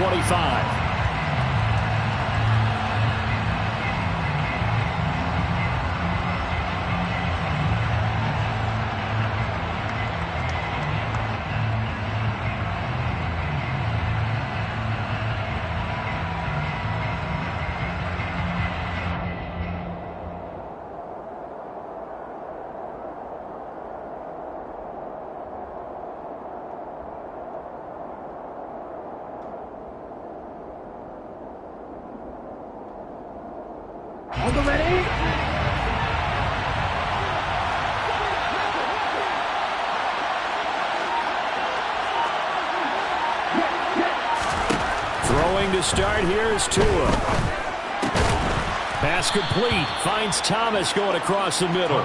25. Throwing to start here is Tua. Pass complete. Finds Thomas going across the middle.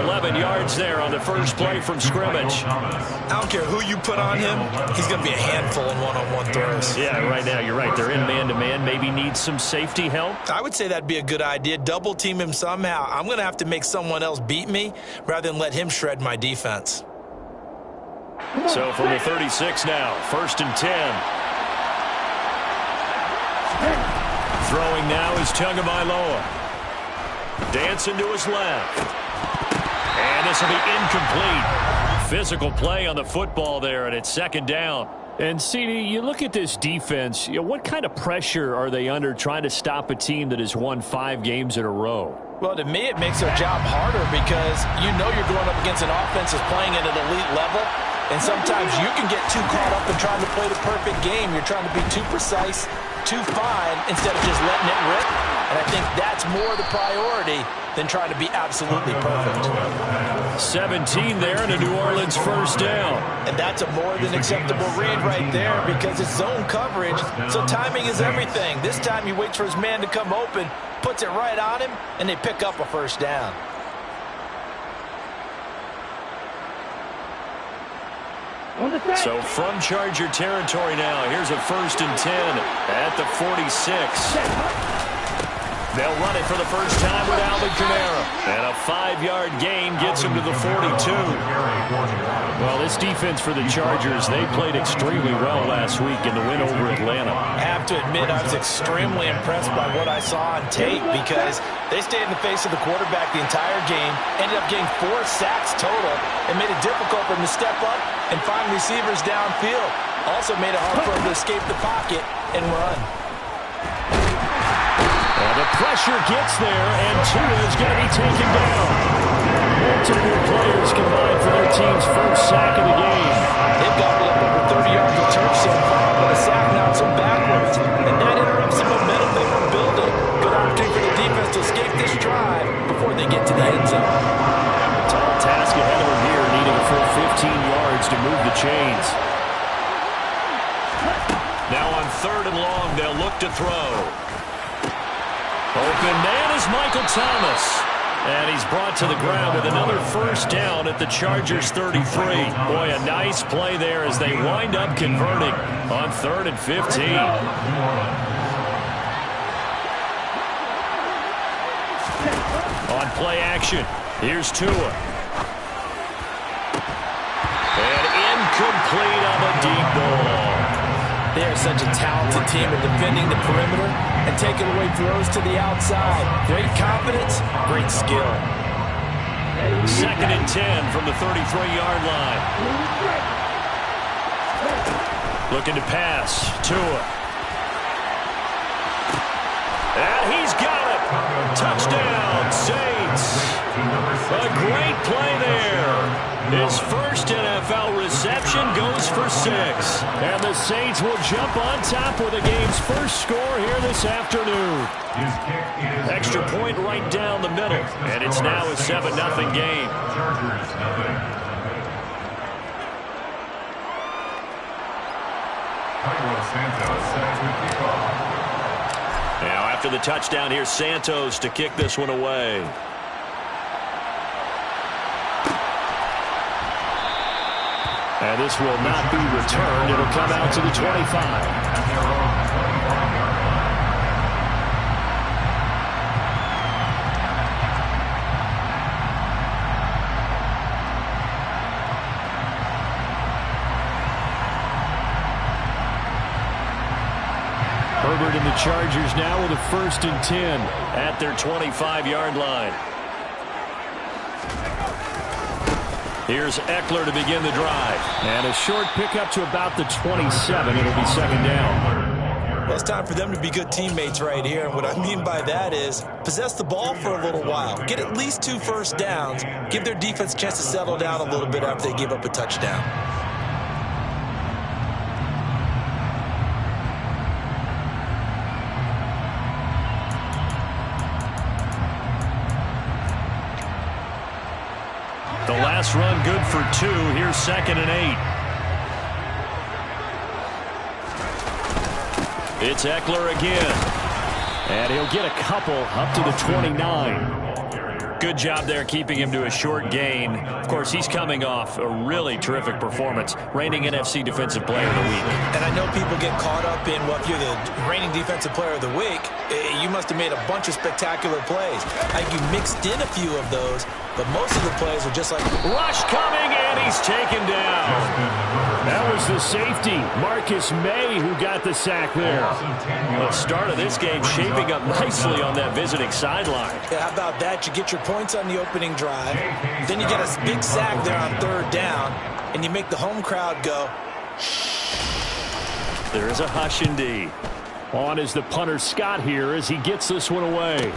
11 yards there on the first play from scrimmage. I don't care who you put on him. He's going to be a handful in one-on-one throws. Yeah, right now you're right. They're in man-to-man. Maybe need some safety help. I would say that'd be a good idea. Double team him somehow. I'm going to have to make someone else beat me rather than let him shred my defense. So from the 36 now, 1st and 10. Throwing now is Tagovailoa. Dancing to his left. And this will be incomplete. Physical play on the football there, and it's 2nd down. And, CD, you look at this defense, what kind of pressure are they under trying to stop a team that has won 5 games in a row? Well, to me, it makes their job harder because you know you're going up against an offense that's playing at an elite level. And sometimes you can get too caught up in trying to play the perfect game. You're trying to be too precise, too fine, instead of just letting it rip. And I think that's more the priority than trying to be absolutely perfect. 17 there and a New Orleans 1st down. And that's a more than acceptable read right there because it's zone coverage, so timing is everything. This time he waits for his man to come open, puts it right on him, and they pick up a 1st down. So from Charger territory now, here's a 1st and 10 at the 46. They'll run it for the first time with Alvin Kamara. And a 5-yard gain gets him to the 42. Well, this defense for the Chargers, they played extremely well last week in the win over Atlanta. I have to admit, I was extremely impressed by what I saw on tape because they stayed in the face of the quarterback the entire game, ended up getting 4 sacks total, and made it difficult for him to step up and find receivers downfield. Also made it hard for him to escape the pocket and run. Well, the pressure gets there, and Tua is going to be taken down. Multiple players combined for their team's first sack of the game. They've gobbled up over 30 yards of turf so far, but a sack knocks them backwards, and that interrupts the momentum they were building. Good opportunity for the defense to escape this drive before they get to the end zone. Tall task ahead of them here, needing a full 15 yards to move the chains. Now on 3rd and long, they'll look to throw. Open man is Michael Thomas. And he's brought to the ground with another 1st down at the Chargers 33. Boy, a nice play there as they wind up converting on 3rd and 15. On play action, here's Tua. And incomplete on the deep ball. They are such a talented team at defending the perimeter and taking away throws to the outside. Great confidence, great skill. 2nd and 10 from the 33-yard line. Looking to pass. Tua. And he's got it. Touchdown, Saints. A great play there. His first NFL reception goes for 6. And the Saints will jump on top with the game's first score here this afternoon. Extra point right down the middle. And it's now a 7-0 game. Now after the touchdown, here's Santos to kick this one away. And this will not be returned. It'll come out to the 25. Herbert and the Chargers now with a 1st and 10 at their 25-yard line. Here's Eckler to begin the drive. And a short pickup to about the 27. It'll be 2nd down. Well, it's time for them to be good teammates right here. And what I mean by that is possess the ball for a little while. Get at least 2 first downs. Give their defense a chance to settle down a little bit after they give up a touchdown. The last run good for 2. Here's 2nd and 8. It's Eckler again. And he'll get a couple up to the 29. Good job there keeping him to a short gain. Of course, he's coming off a really terrific performance. Reigning NFC Defensive Player of the Week. And I know people get caught up in, well, if you're the reigning Defensive Player of the Week, you must have made a bunch of spectacular plays. I think you mixed in a few of those, but most of the plays are just like... Rush coming, and he's taken down. That was the safety, Marcus May, who got the sack there. The start of this game shaping up nicely on that visiting sideline. Yeah, how about that? You get your points on the opening drive, then you get a big sack there on 3rd down, and you make the home crowd go... There is a hush indeed. On is the punter Scott here as he gets this one away.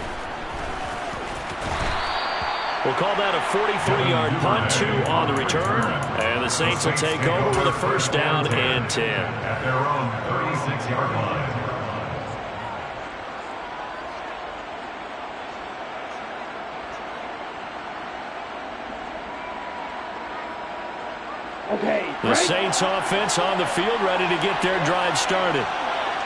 We'll call that a 43-yard punt, 2 on the return. And the Saints will take over with a 1st down and 10. At their own 36-yard line. The Saints offense on the field, ready to get their drive started.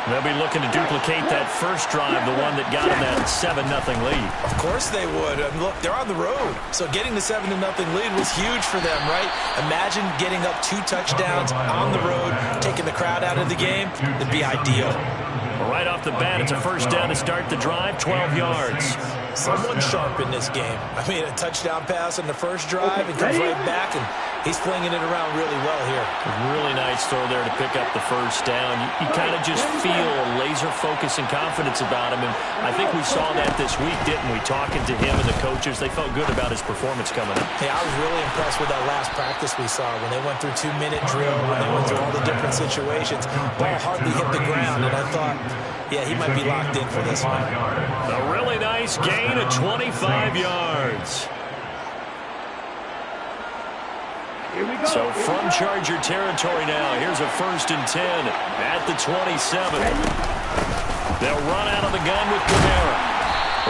They'll be looking to duplicate that first drive, the one that got them that 7-0 lead. Of course they would. I mean, look, they're on the road. So getting the 7-0 lead was huge for them, right? Imagine getting up 2 touchdowns on the road, taking the crowd out of the game. It'd be ideal. Right off the bat, it's a 1st down to start the drive, 12 yards. Someone's sharp in this game. I mean, a touchdown pass on the first drive, and comes right back, and he's flinging it around really well here. A really nice throw there to pick up the 1st down. You kind of just feel a laser focus and confidence about him, and I think we saw that this week, didn't we? Talking to him and the coaches, they felt good about his performance coming up. Hey, I was really impressed with that last practice we saw when they went through 2-minute drill, when they went through all the different situations. Ball hardly hit the ground, and I thought, yeah, he might be locked in for this one. A really nice gain of 25 yards. So from Charger territory now, here's a 1st and 10 at the 27. They'll run out of the gun with Kamara.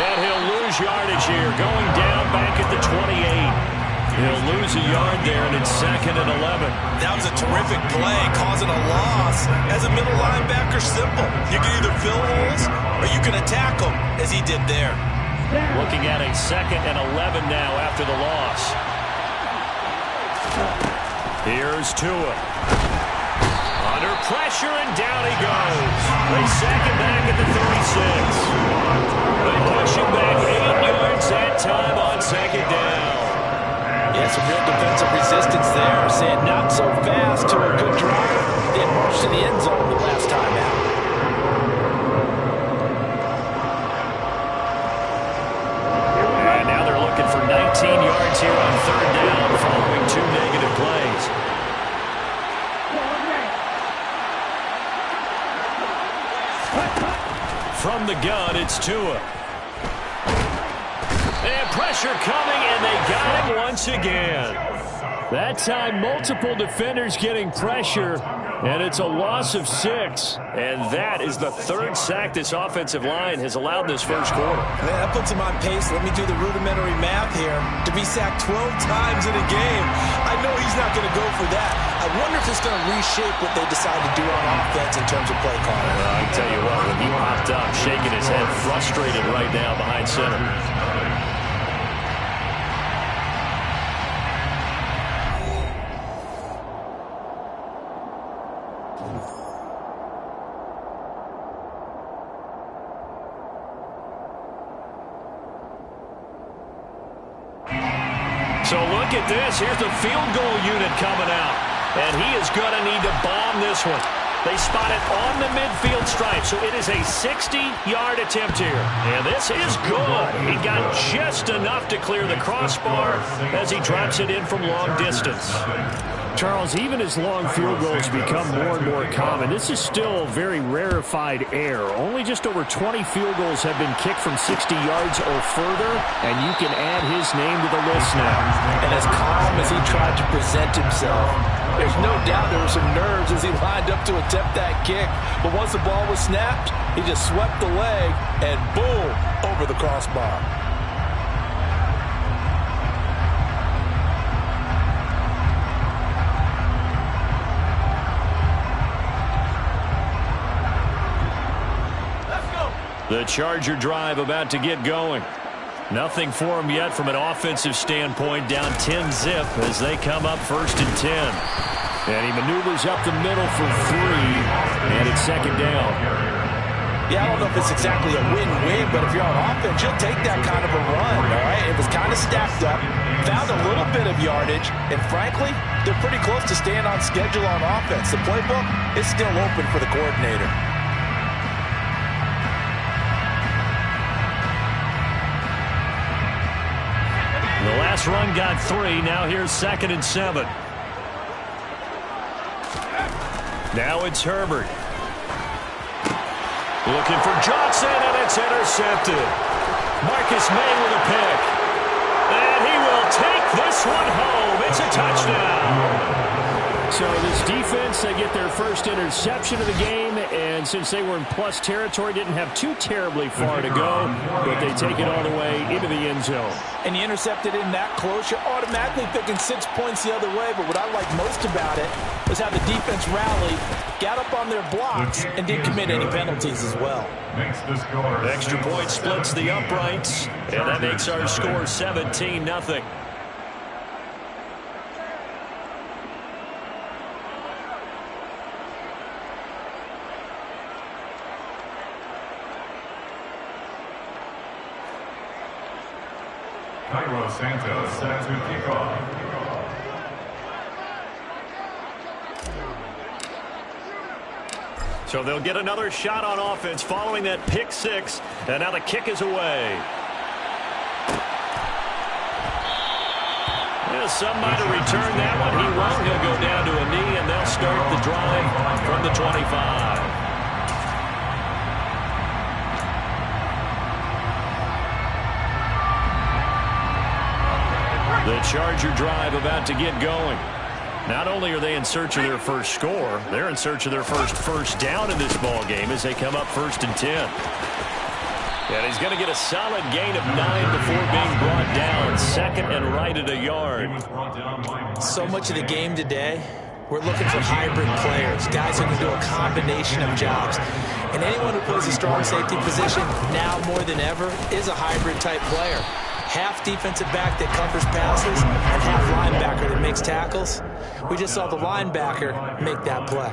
And he'll lose yardage here, going down back at the 28. He'll lose a yard there, and it's 2nd and 11. That was a terrific play, causing a loss. As a middle linebacker, simple. You can either fill holes or you can attack them, as he did there. Looking at a 2nd and 11 now after the loss. Here's Tua. Under pressure, and down he goes. They sack him back at the 36. They push him back 8 yards that time on 2nd down. Yeah, some real defensive resistance there. Saying not so fast to a good drive. They had marched to the end zone the last time out. And now they're looking for 19 yards here on 3rd down following 2 negative plays. From the gun, it's Tua. And pressure coming, and they got him once again. That time, multiple defenders getting pressure, and it's a loss of 6. And that is the 3rd sack this offensive line has allowed this first quarter. Man, that puts him on pace. Let me do the rudimentary math here. To be sacked 12 times in a game, I know he's not going to go for that. I wonder if it's going to reshape what they decide to do on offense in terms of play calling. Well, I can tell you what, when he popped up, shaking his head, frustrated right now behind center. So look at this. Here's the field goal unit coming out. And he is going to need to bomb this one. They spot it on the midfield stripe. So it is a 60-yard attempt here. And this is good. He got just enough to clear the crossbar as he drops it in from long distance. Charles, even as long field goals become more and more common, this is still very rarefied air. Only just over 20 field goals have been kicked from 60 yards or further, and you can add his name to the list now. And as calm as he tried to present himself, there's no doubt there were some nerves as he lined up to attempt that kick. But once the ball was snapped, he just swept the leg and boom, over the crossbar. The Charger drive about to get going. Nothing for him yet from an offensive standpoint, down 10-zip as they come up 1st and 10. And he maneuvers up the middle for 3, and it's 2nd down. Yeah, I don't know if it's exactly a win-win, but if you're on offense, you'll take that kind of a run, all right? It was kind of stacked up, found a little bit of yardage, and frankly, they're pretty close to staying on schedule on offense. The playbook is still open for the coordinator. The last run got 3. Now here's 2nd and 7. Now it's Herbert. Looking for Johnson, and it's intercepted. Marcus May with a pick. And he will take this one home. It's a touchdown. So this defense, they get their first interception of the game, and since they were in plus territory, didn't have too terribly far to go, but they take it all the way into the end zone. And you intercepted in that close, you're automatically thinking 6 points the other way, but what I like most about it was how the defense rallied, got up on their blocks, and didn't commit any penalties as well. Extra point splits the uprights, and that makes our score 17-0. Cairo Santos set to kick off. So they'll get another shot on offense following that pick 6, and now the kick is away. Yeah, some might have returned that one. He won't. He'll go down to a knee, and they'll start the drive from the 25. The Charger drive about to get going. Not only are they in search of their first score, they're in search of their first down in this ball game as they come up 1st and 10. And he's going to get a solid gain of 9 before being brought down. 2nd and right at a yard. So much of the game today, we're looking for hybrid players, guys who can do a combination of jobs. And anyone who plays a strong safety position now more than ever is a hybrid type player. Half defensive back that covers passes and half linebacker that makes tackles. We just saw the linebacker make that play.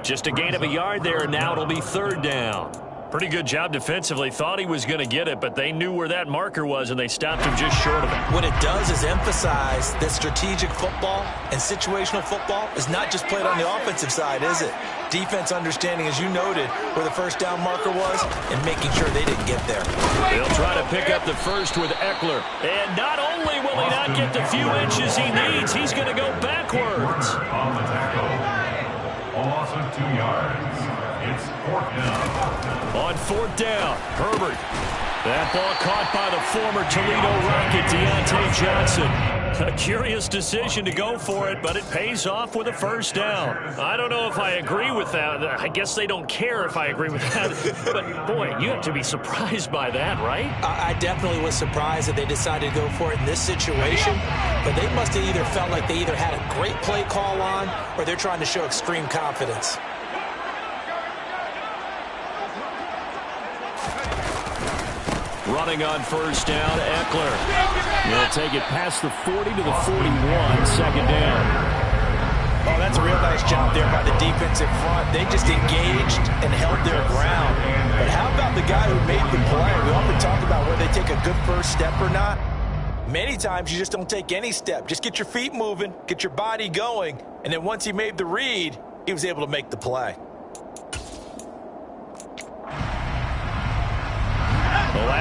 Just a gain of a yard there, and now it'll be 3rd down. Pretty good job defensively. Thought he was going to get it, but they knew where that marker was, and they stopped him just short of it. What it does is emphasize that strategic football and situational football is not just played on the offensive side, is it? Defense understanding, as you noted, where the first down marker was and making sure they didn't get there. They'll try to pick up the first with Eckler. And not only will he not get the few inches he needs, he's going to go backwards. On the tackle. A loss of 2 yards. It's 4th down. On 4th down, Herbert. That ball caught by the former Toledo Rocket, Deontay Johnson. A curious decision to go for it, but it pays off with a first down. I don't know if I agree with that. I guess they don't care if I agree with that. But, boy, you have to be surprised by that, right? I definitely was surprised that they decided to go for it in this situation. But they must have either felt like they either had a great play call on or they're trying to show extreme confidence. Running on first down, Eckler. They'll take it past the 40 to the 41, 2nd down. Oh, that's a real nice job there by the defensive front. They just engaged and held their ground. But how about the guy who made the play? We often talk about whether they take a good first step or not. Many times you just don't take any step. Just get your feet moving, get your body going, and then once he made the read, he was able to make the play.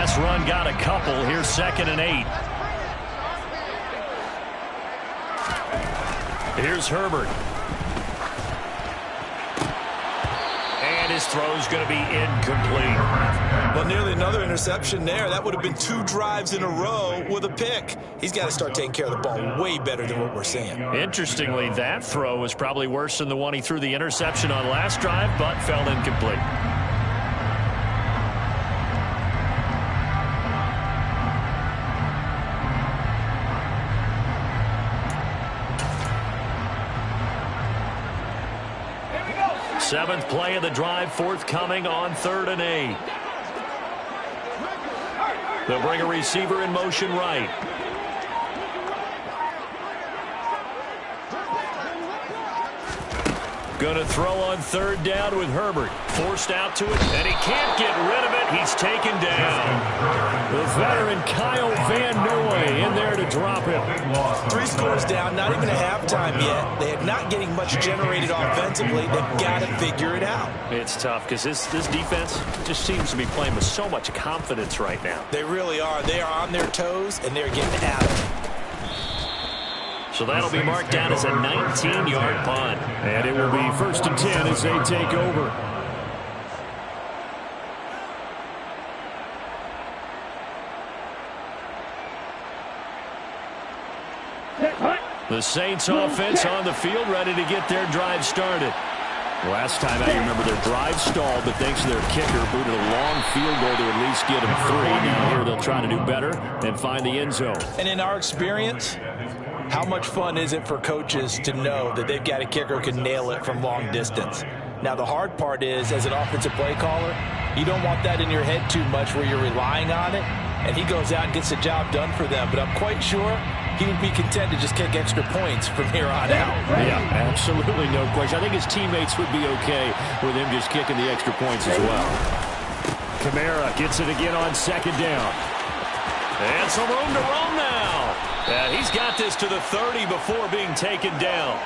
last run got a couple. Here's 2nd and 8. Here's Herbert. And his throw's going to be incomplete. Well, nearly another interception there. That would have been 2 drives in a row with a pick. He's got to start taking care of the ball way better than what we're seeing. Interestingly, that throw was probably worse than the one he threw the interception on last drive, but fell incomplete. Seventh play of the drive, forthcoming on 3rd and 8. They'll bring a receiver in motion right. Going to throw on 3rd down with Herbert. Forced out to it, and he can't get rid of it. He's taken down. The veteran Kyle Van Noy in there to drop him. 3 scores down, not even a halftime yet. They are not getting much generated offensively. They've got to figure it out. It's tough because this defense just seems to be playing with so much confidence right now. They really are. They are on their toes, and they're getting at it. So that'll be marked down as a 19-yard punt. And it will be 1st and 10 as they take over. The Saints offense on the field, ready to get their drive started. Last time out, you remember their drive stalled, but thanks to their kicker, booted a long field goal to at least get them 3. Now here they'll try to do better and find the end zone. And in our experience, how much fun is it for coaches to know that they've got a kicker who can nail it from long distance? Now, the hard part is, as an offensive play caller, you don't want that in your head too much where you're relying on it, and he goes out and gets the job done for them. But I'm quite sure he would be content to just kick extra points from here on out. Yeah, absolutely no question. I think his teammates would be okay with him just kicking the extra points as well. Kamara gets it again on 2nd down. And some room to roam now. And he's got this to the 30 before being taken down.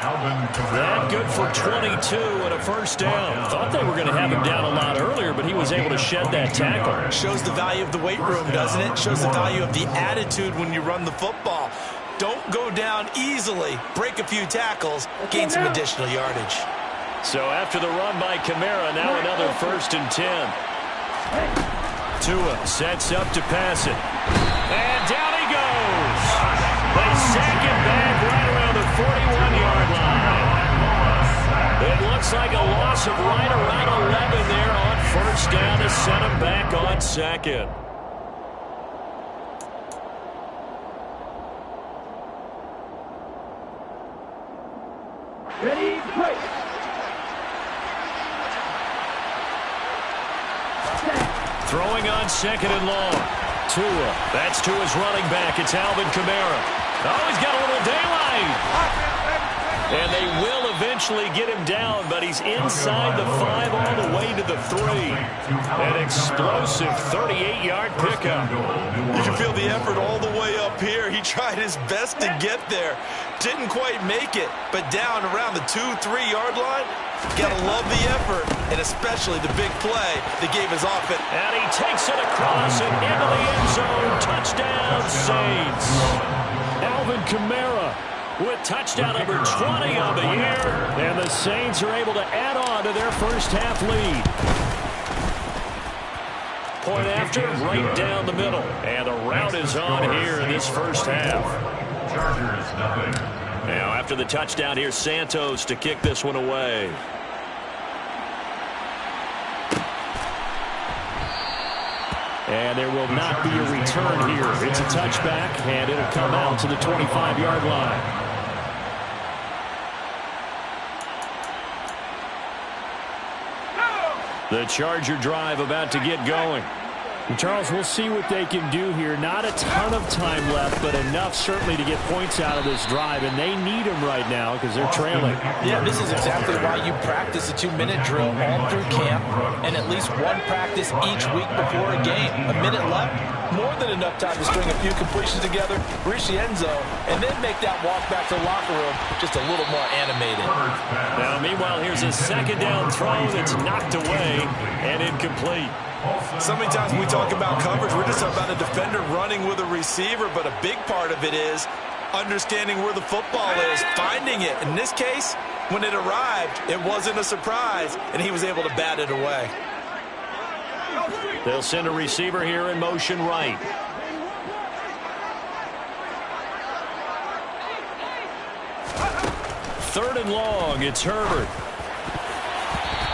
That good for 22 and a 1st down. Thought they were going to have him down a lot earlier, but he was able to shed that tackle. Shows the value of the weight room, doesn't it? Shows the value of the attitude when you run the football. Don't go down easily. Break a few tackles. Gain some additional yardage. So after the run by Kamara, now another 1st and 10. Tua sets up to pass it. And down he goes. They sack him back right around the 41-yard line. It looks like a loss of right around 11 there on 1st down to set him back on 2nd. Ready, play. Throwing on 2nd and long. Tua. That's Tua's running back. It's Alvin Kamara. Oh, he's got a little daylight. And they will eventually get him down, but he's inside the 5 all the way to the 3. An explosive 38-yard pickup. You can feel the effort all the way up here. He tried his best to get there. Didn't quite make it, but down around the 2-3-yard line, gotta love the effort, and especially the big play that gave his offense. And he takes it across and into the end zone. Touchdown, Saints. Alvin Kamara with touchdown number 20 on the year. And the Saints are able to add on to their first half lead. Point after, right down the middle. And the route is on here in this first half. Chargers, nothing. Now, after the touchdown, here's Santos to kick this one away. And there will not be a return here. It's a touchback, and it'll come out to the 25-yard line. The Charger drive about to get going. And Charles, we'll see what they can do here. Not a ton of time left, but enough certainly to get points out of this drive, and they need them right now because they're trailing. Yeah, this is exactly why you practice a 2-minute drill all through camp and at least one practice each week before a game. A minute left, more than enough time to string a few completions together, reach the end zone, and then make that walk back to the locker room just a little more animated. Now, meanwhile, here's a 2nd down throw that's knocked away and incomplete. So many times when we talk about coverage, we're just talking about a defender running with a receiver, but a big part of it is understanding where the football is, finding it. In this case, when it arrived, it wasn't a surprise, and he was able to bat it away. They'll send a receiver here in motion right. Third and long, it's Herbert.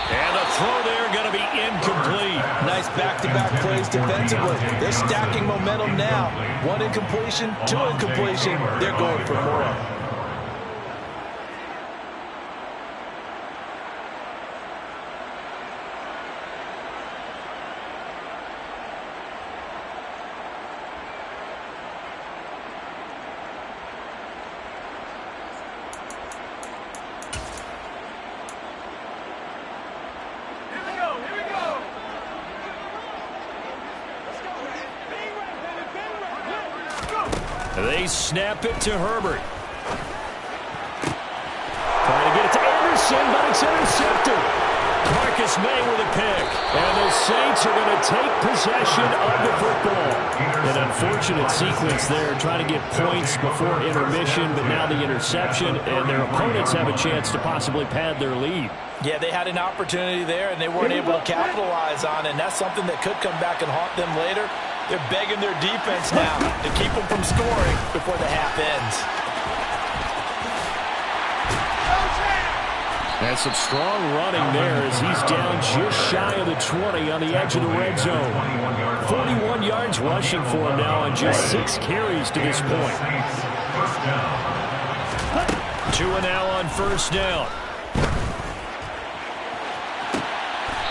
And the throw there going to be incomplete. Nice back-to-back plays defensively. They're stacking momentum now. One incompletion, two incompletion. They're going for more. They snap it to Herbert. Trying to get it to Anderson, but it's intercepted. Marcus May with a pick. And the Saints are going to take possession of the football. An unfortunate sequence there, trying to get points before intermission, but now the interception, and their opponents have a chance to possibly pad their lead. Yeah, they had an opportunity there, and they weren't able to capitalize on it, and that's something that could come back and haunt them later. They're begging their defense now to keep them from scoring before the half ends. And some strong running there as he's down just shy of the 20 on the edge of the red zone. 41 yards rushing for him now on just 6 carries to this point. Tua now on first down.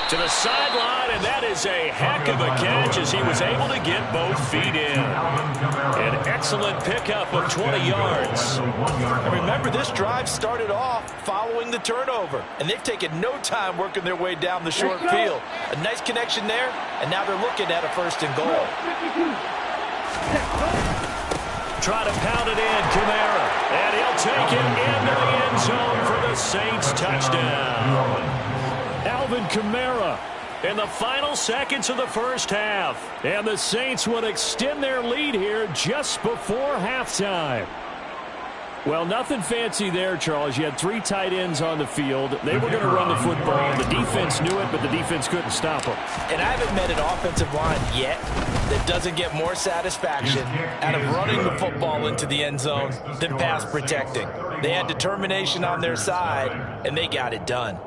To the sideline, and that is a heck of a catch as he was able to get both feet in. An excellent pickup of 20 yards. And remember, this drive started off following the turnover, and they've taken no time working their way down the short field. A nice connection there, and now they're looking at a first and goal. Try to pound it in, Kamara. And he'll take it into the end zone for the Saints touchdown. Alvin Kamara in the final seconds of the first half. And the Saints would extend their lead here just before halftime. Well, nothing fancy there, Charles. You had 3 tight ends on the field. They were going to run the football. The defense knew it, but the defense couldn't stop them. And I haven't met an offensive line yet that doesn't get more satisfaction out of running the football into the end zone than pass protecting. They had determination on their side, and they got it done.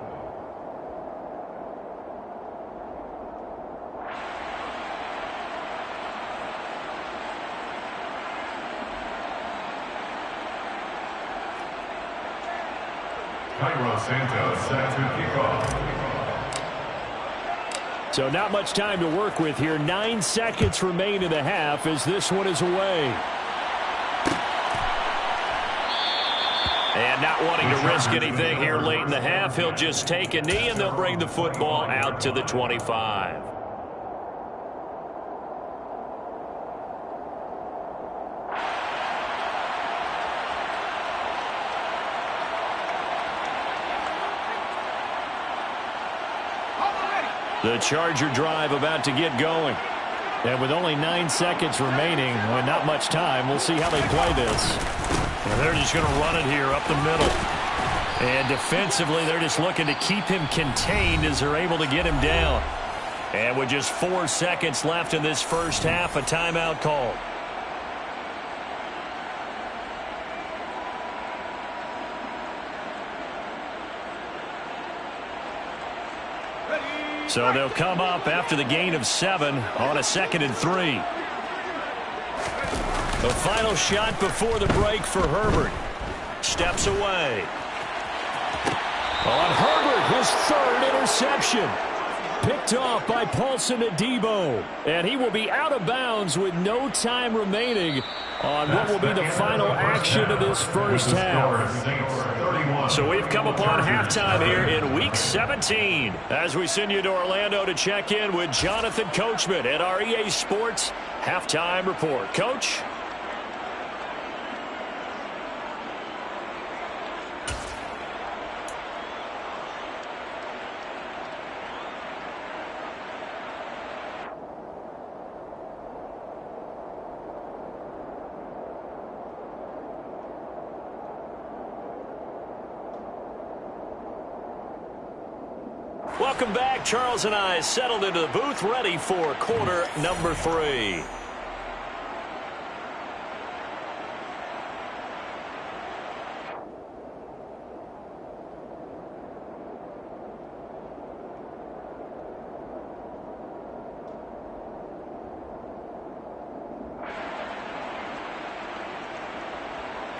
Cairo Santos set to kickoff. So not much time to work with here. 9 seconds remain in the half as this one is away. And not wanting to risk anything here late in the half, he'll just take a knee and they'll bring the football out to the 25. The Charger drive about to get going. And with only 9 seconds remaining, with not much time, we'll see how they play this. And they're just going to run it here up the middle. And defensively, they're just looking to keep him contained as they're able to get him down. And with just 4 seconds left in this first half, a timeout called. So they'll come up after the gain of 7 on a 2nd and 3. The final shot before the break for Herbert. Steps away. On Herbert, his 3rd interception. Picked off by Paulson Adebo. And he will be out of bounds with no time remaining on what will be the final action of this first half. So we've come upon halftime here in Week 17 as we send you to Orlando to check in with Jonathan Coachman at our EA Sports Halftime Report. Coach? Welcome back. Charles and I settled into the booth, ready for quarter number 3.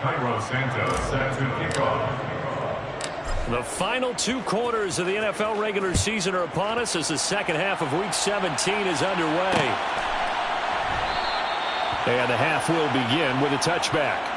Cairo Santos set to kick off. The final 2 quarters of the NFL regular season are upon us as the second half of Week 17 is underway. And the half will begin with a touchback.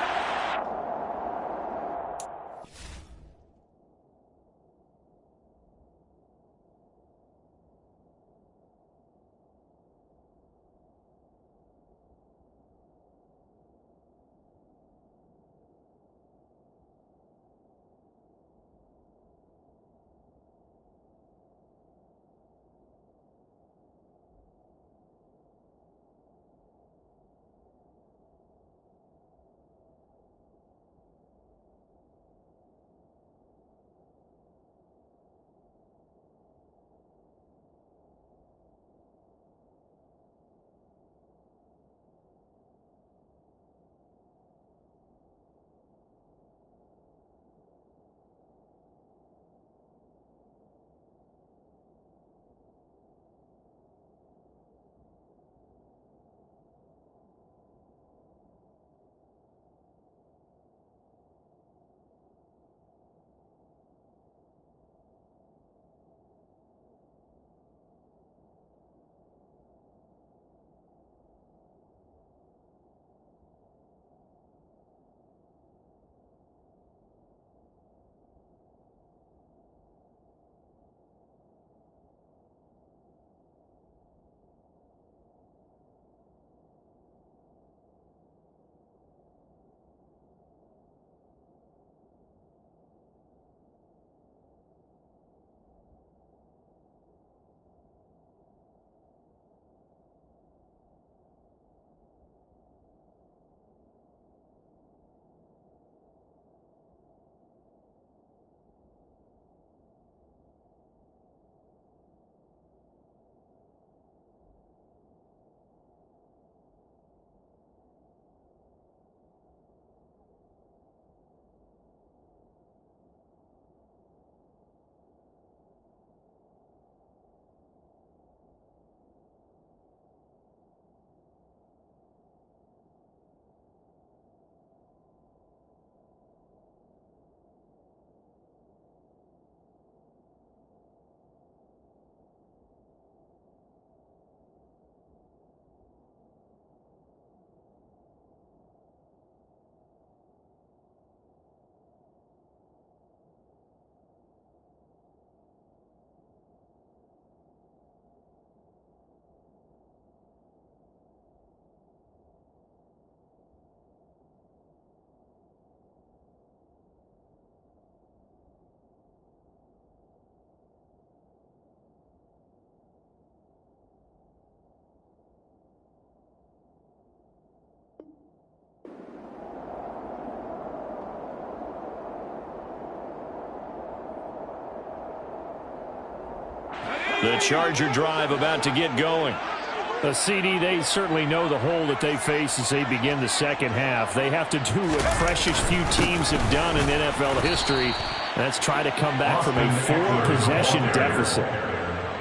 The Charger drive about to get going. The CD, they certainly know the hole that they face as they begin the second half. They have to do what precious few teams have done in NFL history. That's try to come back from a 4-possession deficit.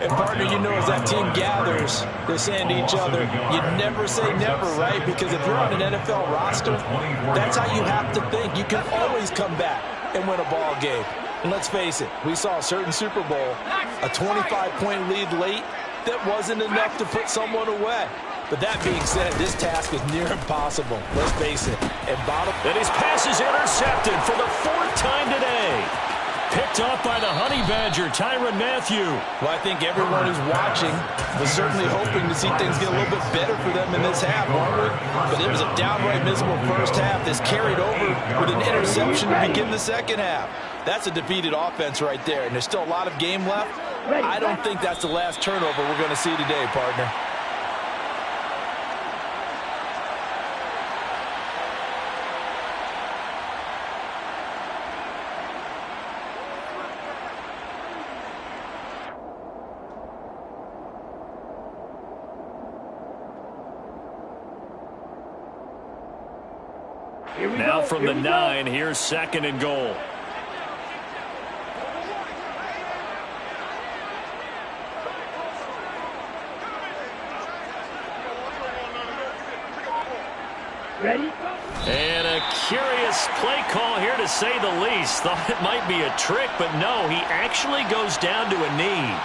And, partner, you know, as that team gathers, they're saying to each other, you never say never, right? Because if you're on an NFL roster, that's how you have to think. You can always come back and win a ball game. And let's face it, we saw a certain Super Bowl, a 25-point lead late, that wasn't enough to put someone away. But that being said, this task is near impossible. Let's face it. And his pass is intercepted for the 4th time today. Picked off by the Honey Badger, Tyrann Mathieu. Well, I think everyone who's watching was certainly hoping to see things get a little bit better for them in this half, weren't we? But it was a downright miserable first half. This carried over with an interception to begin the second half. That's a defeated offense right there, and there's still a lot of game left. I don't think that's the last turnover we're going to see today, partner. Now from the 9, here's 2nd and goal. Ready? And a curious play call here, to say the least. Thought it might be a trick, but no, he actually goes down to a knee.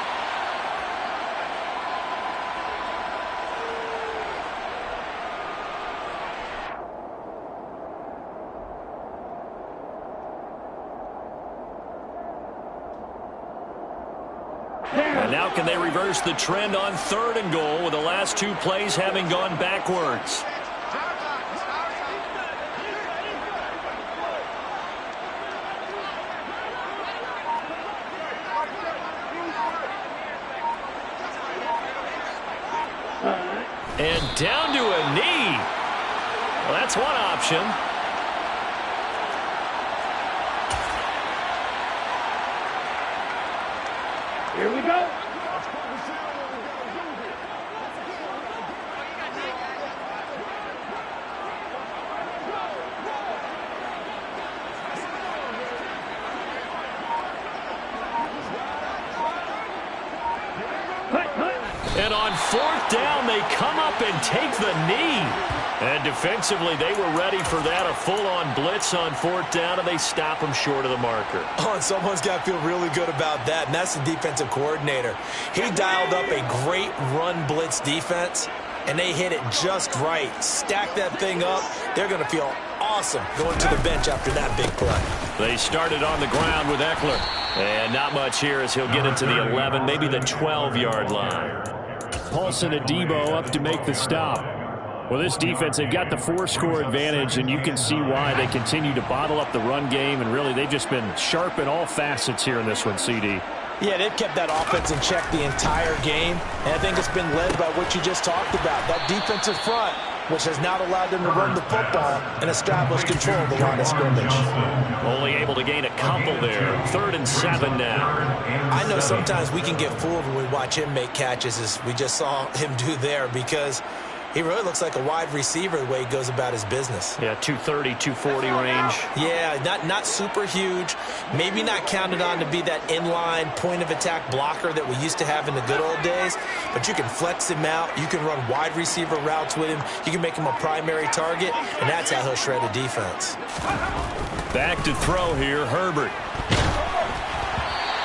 And now can they reverse the trend on 3rd and goal, with the last 2 plays having gone backwards? And down to a knee. Well, that's one option. Here we go. And on 4th down, they come up and take the knee. And defensively, they were ready for that, a full-on blitz on 4th down, and they stop them short of the marker. Oh, and someone's got to feel really good about that, and that's the defensive coordinator. He dialed up a great run blitz defense, and they hit it just right. Stack that thing up. They're going to feel awesome going to the bench after that big play. They started on the ground with Eckler. And not much here as he'll get into the 11, maybe the 12-yard line. Paulson Adebo up to make the stop. Well, this defense, they've got the 4-score advantage, and you can see why they continue to bottle up the run game, and really they've just been sharp in all facets here in this one, CD. Yeah, they've kept that offense in check the entire game, and I think it's been led by what you just talked about, that defensive front, which has not allowed them to run the football and establish control of the line of scrimmage. Only able to gain a couple there. 3rd and 7 now. I know sometimes we can get fooled when we watch him make catches, as we just saw him do there, because he really looks like a wide receiver the way he goes about his business. Yeah, 230, 240 range. Yeah, not super huge. Maybe not counted on to be that inline point-of-attack blocker that we used to have in the good old days. But you can flex him out. You can run wide receiver routes with him. You can make him a primary target, and that's how he'll shred a defense. Back to throw here, Herbert.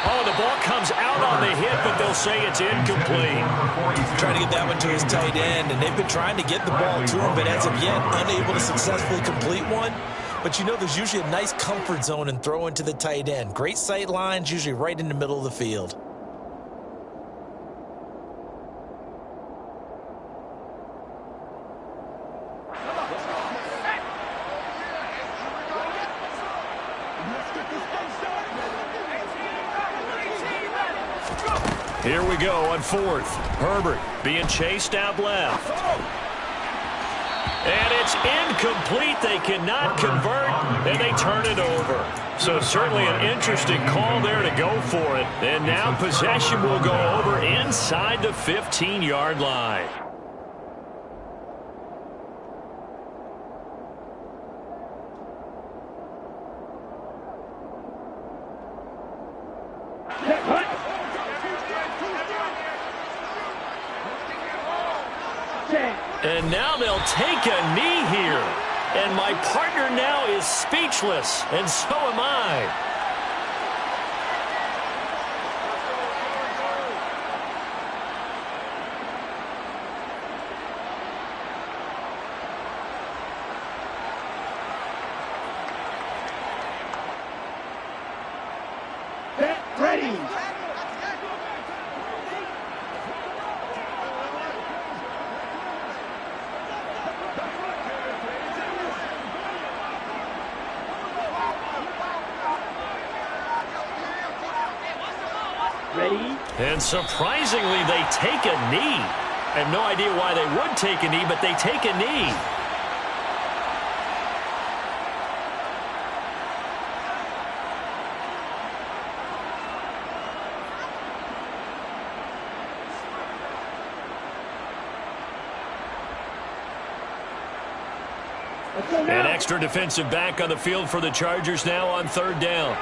Oh, the ball comes out on the hit, but they'll say it's incomplete. Trying to get that one to his tight end, and they've been trying to get the ball to him, but as of yet, unable to successfully complete one. But you know, there's usually a nice comfort zone in throwing to the tight end. Great sight lines, usually right in the middle of the field. Here we go on 4th. Herbert being chased out left. And it's incomplete. They cannot convert, and they turn it over. So certainly an interesting call there to go for it. And now possession will go over inside the 15-yard line. And now they'll take a knee here. And my partner now is speechless, and so am I. Ready. Ready? And surprisingly, they take a knee. I have no idea why they would take a knee, but they take a knee. Let's go An now. extra defensive back on the field for the Chargers now on third down.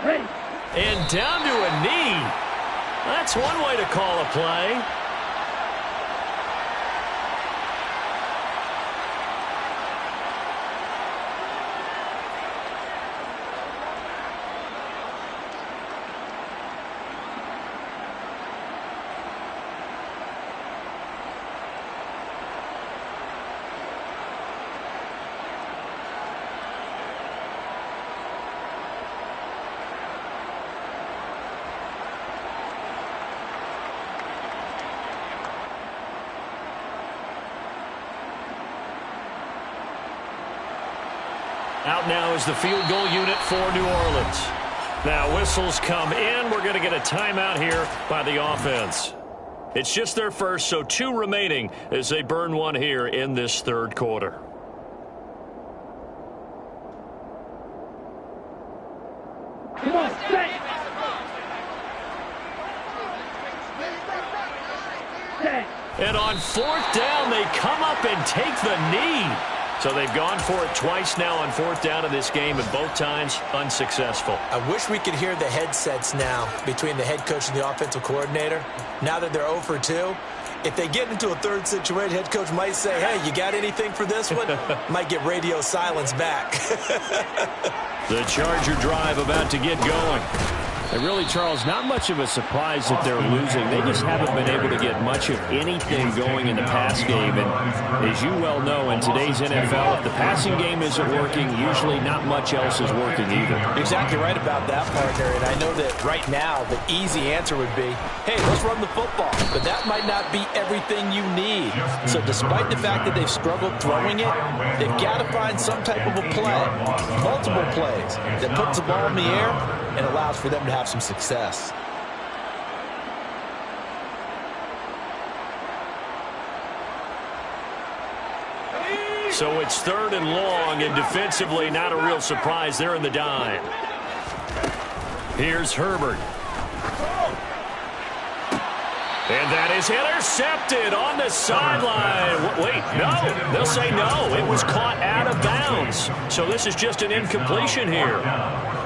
Ready. And down to a knee. That's one way to call a play. Out now is the field goal unit for New Orleans. Now whistles come in. We're going to get a timeout here by the offense. It's just their first, so 2 remaining as they burn one here in this third quarter. Come on, set. Set. And on fourth down, they come up and take the knee. So they've gone for it twice now on fourth down in this game, and both times unsuccessful. I wish we could hear the headsets now between the head coach and the offensive coordinator. Now that they're 0 for 2, if they get into a third situation, head coach might say, hey, you got anything for this one? Might get radio silence back. The Charger drive about to get going. And really, Charles, not much of a surprise that they're losing. They just haven't been able to get much of anything going in the pass game. And as you well know, in today's NFL, if the passing game isn't working, usually not much else is working either. Exactly right about that, partner. And I know that right now the easy answer would be, hey, let's run the football. But that might not be everything you need. So despite the fact that they've struggled throwing it, they've got to find some type of a play, multiple plays, that puts the ball in the air and allows for them to have some success. So it's third and long, and defensively not a real surprise. They're in the dime. Here's Herbert. And that is intercepted on the sideline. Wait, no. They'll say no. It was caught out of bounds. So this is just an incompletion here.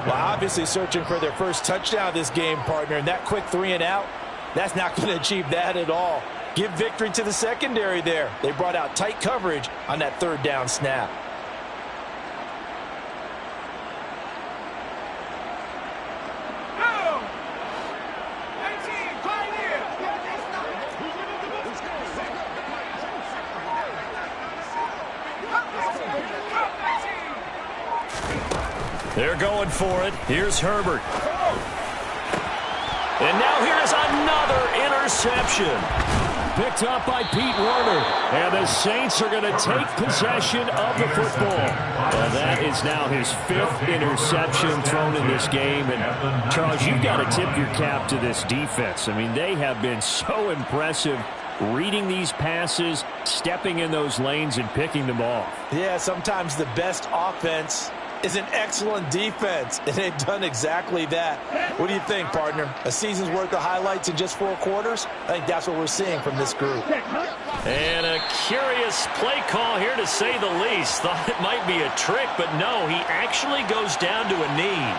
Well, obviously searching for their first touchdown this game, partner, and that quick 3 and out, that's not going to achieve that at all. Give victory to the secondary there. They brought out tight coverage on that third down snap. They're going for it. Here's Herbert. And now here's another interception. Picked up by Pete Werner. And the Saints are going to take possession of the football. And that is now his 5th interception thrown in this game. And, Charles, you've got to tip your cap to this defense. I mean, they have been so impressive reading these passes, stepping in those lanes, and picking them off. Yeah, sometimes the best offense is an excellent defense, and they've done exactly that. What do you think, partner? A season's worth of highlights in just 4 quarters? I think that's what we're seeing from this group. And a curious play call here, to say the least. Thought it might be a trick, but no, he actually goes down to a knee.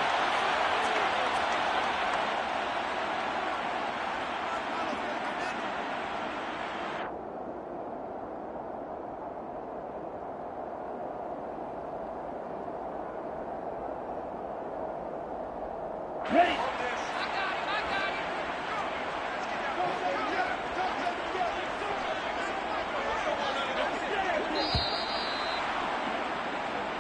Ready.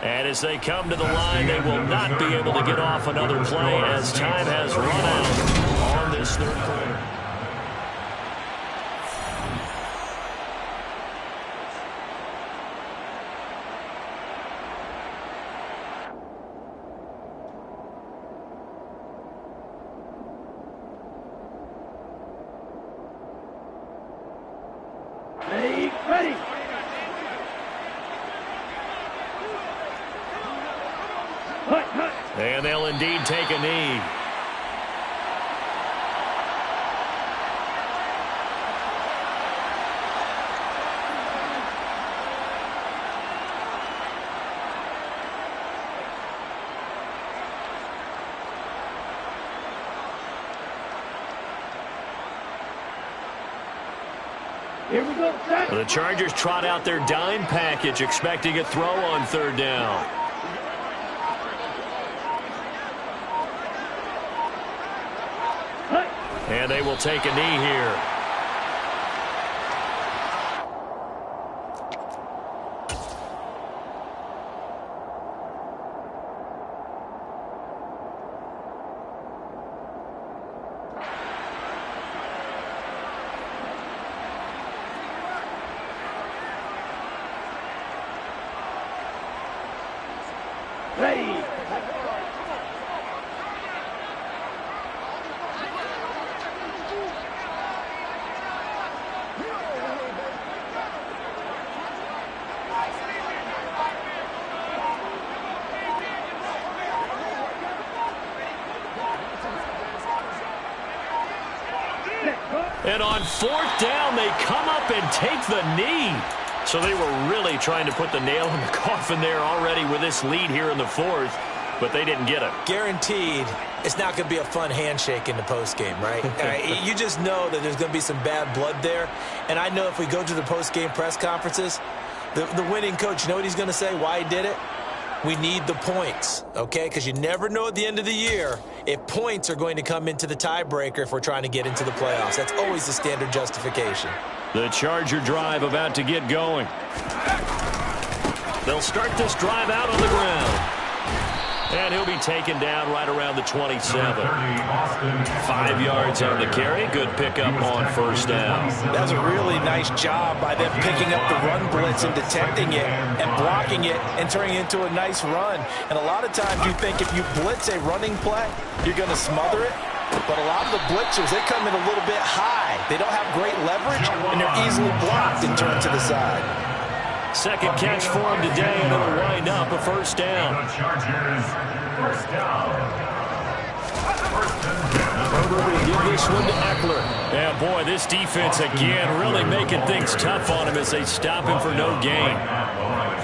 And as they come to the line, they will not be able to get off another play as time has run out on this third quarter. Ready. Ready. And they'll indeed take a knee. Here we go, set. The Chargers trot out their dime package, expecting a throw on third down. And they will take a knee here. Ready. And on fourth down, they come up and take the knee. So they were really trying to put the nail in the coffin there already with this lead here in the fourth, but they didn't get it. Guaranteed it's not going to be a fun handshake in the postgame, right? You just know that there's going to be some bad blood there. And I know if we go to the postgame press conferences, the winning coach, you know what he's going to say, why he did it? We need the points, okay? Because you never know at the end of the year if points are going to come into the tiebreaker if we're trying to get into the playoffs. That's always the standard justification. The Charger drive about to get going. They'll start this drive out on the ground. And he'll be taken down right around the 27. 5 yards on the carry. Good pickup on first down. That was a really nice job by them picking up the run blitz and detecting it and blocking it and turning it into a nice run. And a lot of times you think if you blitz a running play, you're going to smother it. But a lot of the blitzers, they come in a little bit high. They don't have great leverage, and they're easily blocked and turned to the side. Second catch for him today, and it'll wind up a first down. The Chargers, first down. Herbert will give this one to Eckler. Yeah, boy, this defense again really making things tough on him as they stop him for no gain.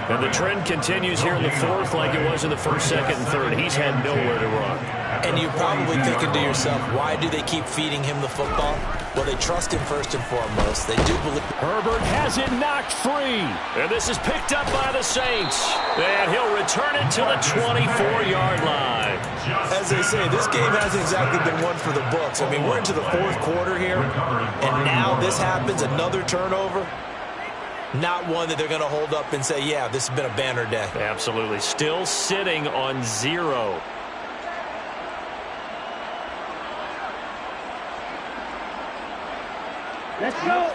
And the trend continues here in the fourth like it was in the first, second, and third. He's had nowhere to run. And you're probably thinking to yourself, why do they keep feeding him the football? Well, they trust him first and foremost. They do believe. Herbert has it knocked free. And this is picked up by the Saints. And he'll return it to the 24-yard line. As they say, this game hasn't exactly been one for the books. I mean, we're into the fourth quarter here, and now this happens, another turnover. Not one that they're going to hold up and say, yeah, this has been a banner day. Absolutely. Still sitting on 0. Let's go.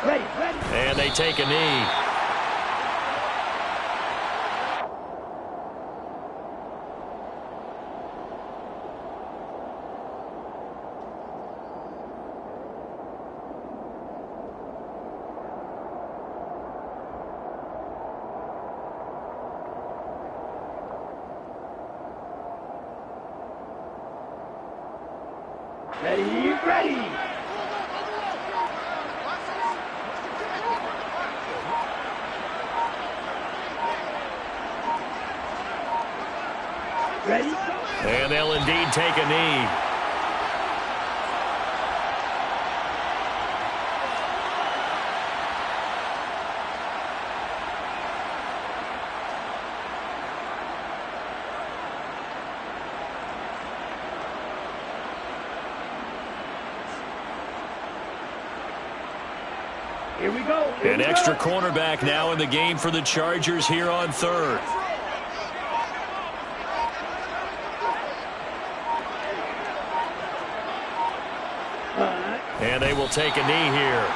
Ready. And they take a knee. Ready. Ready. And they'll indeed take a knee. Here we go. An extra cornerback now in the game for the Chargers here on third. And they will take a knee here.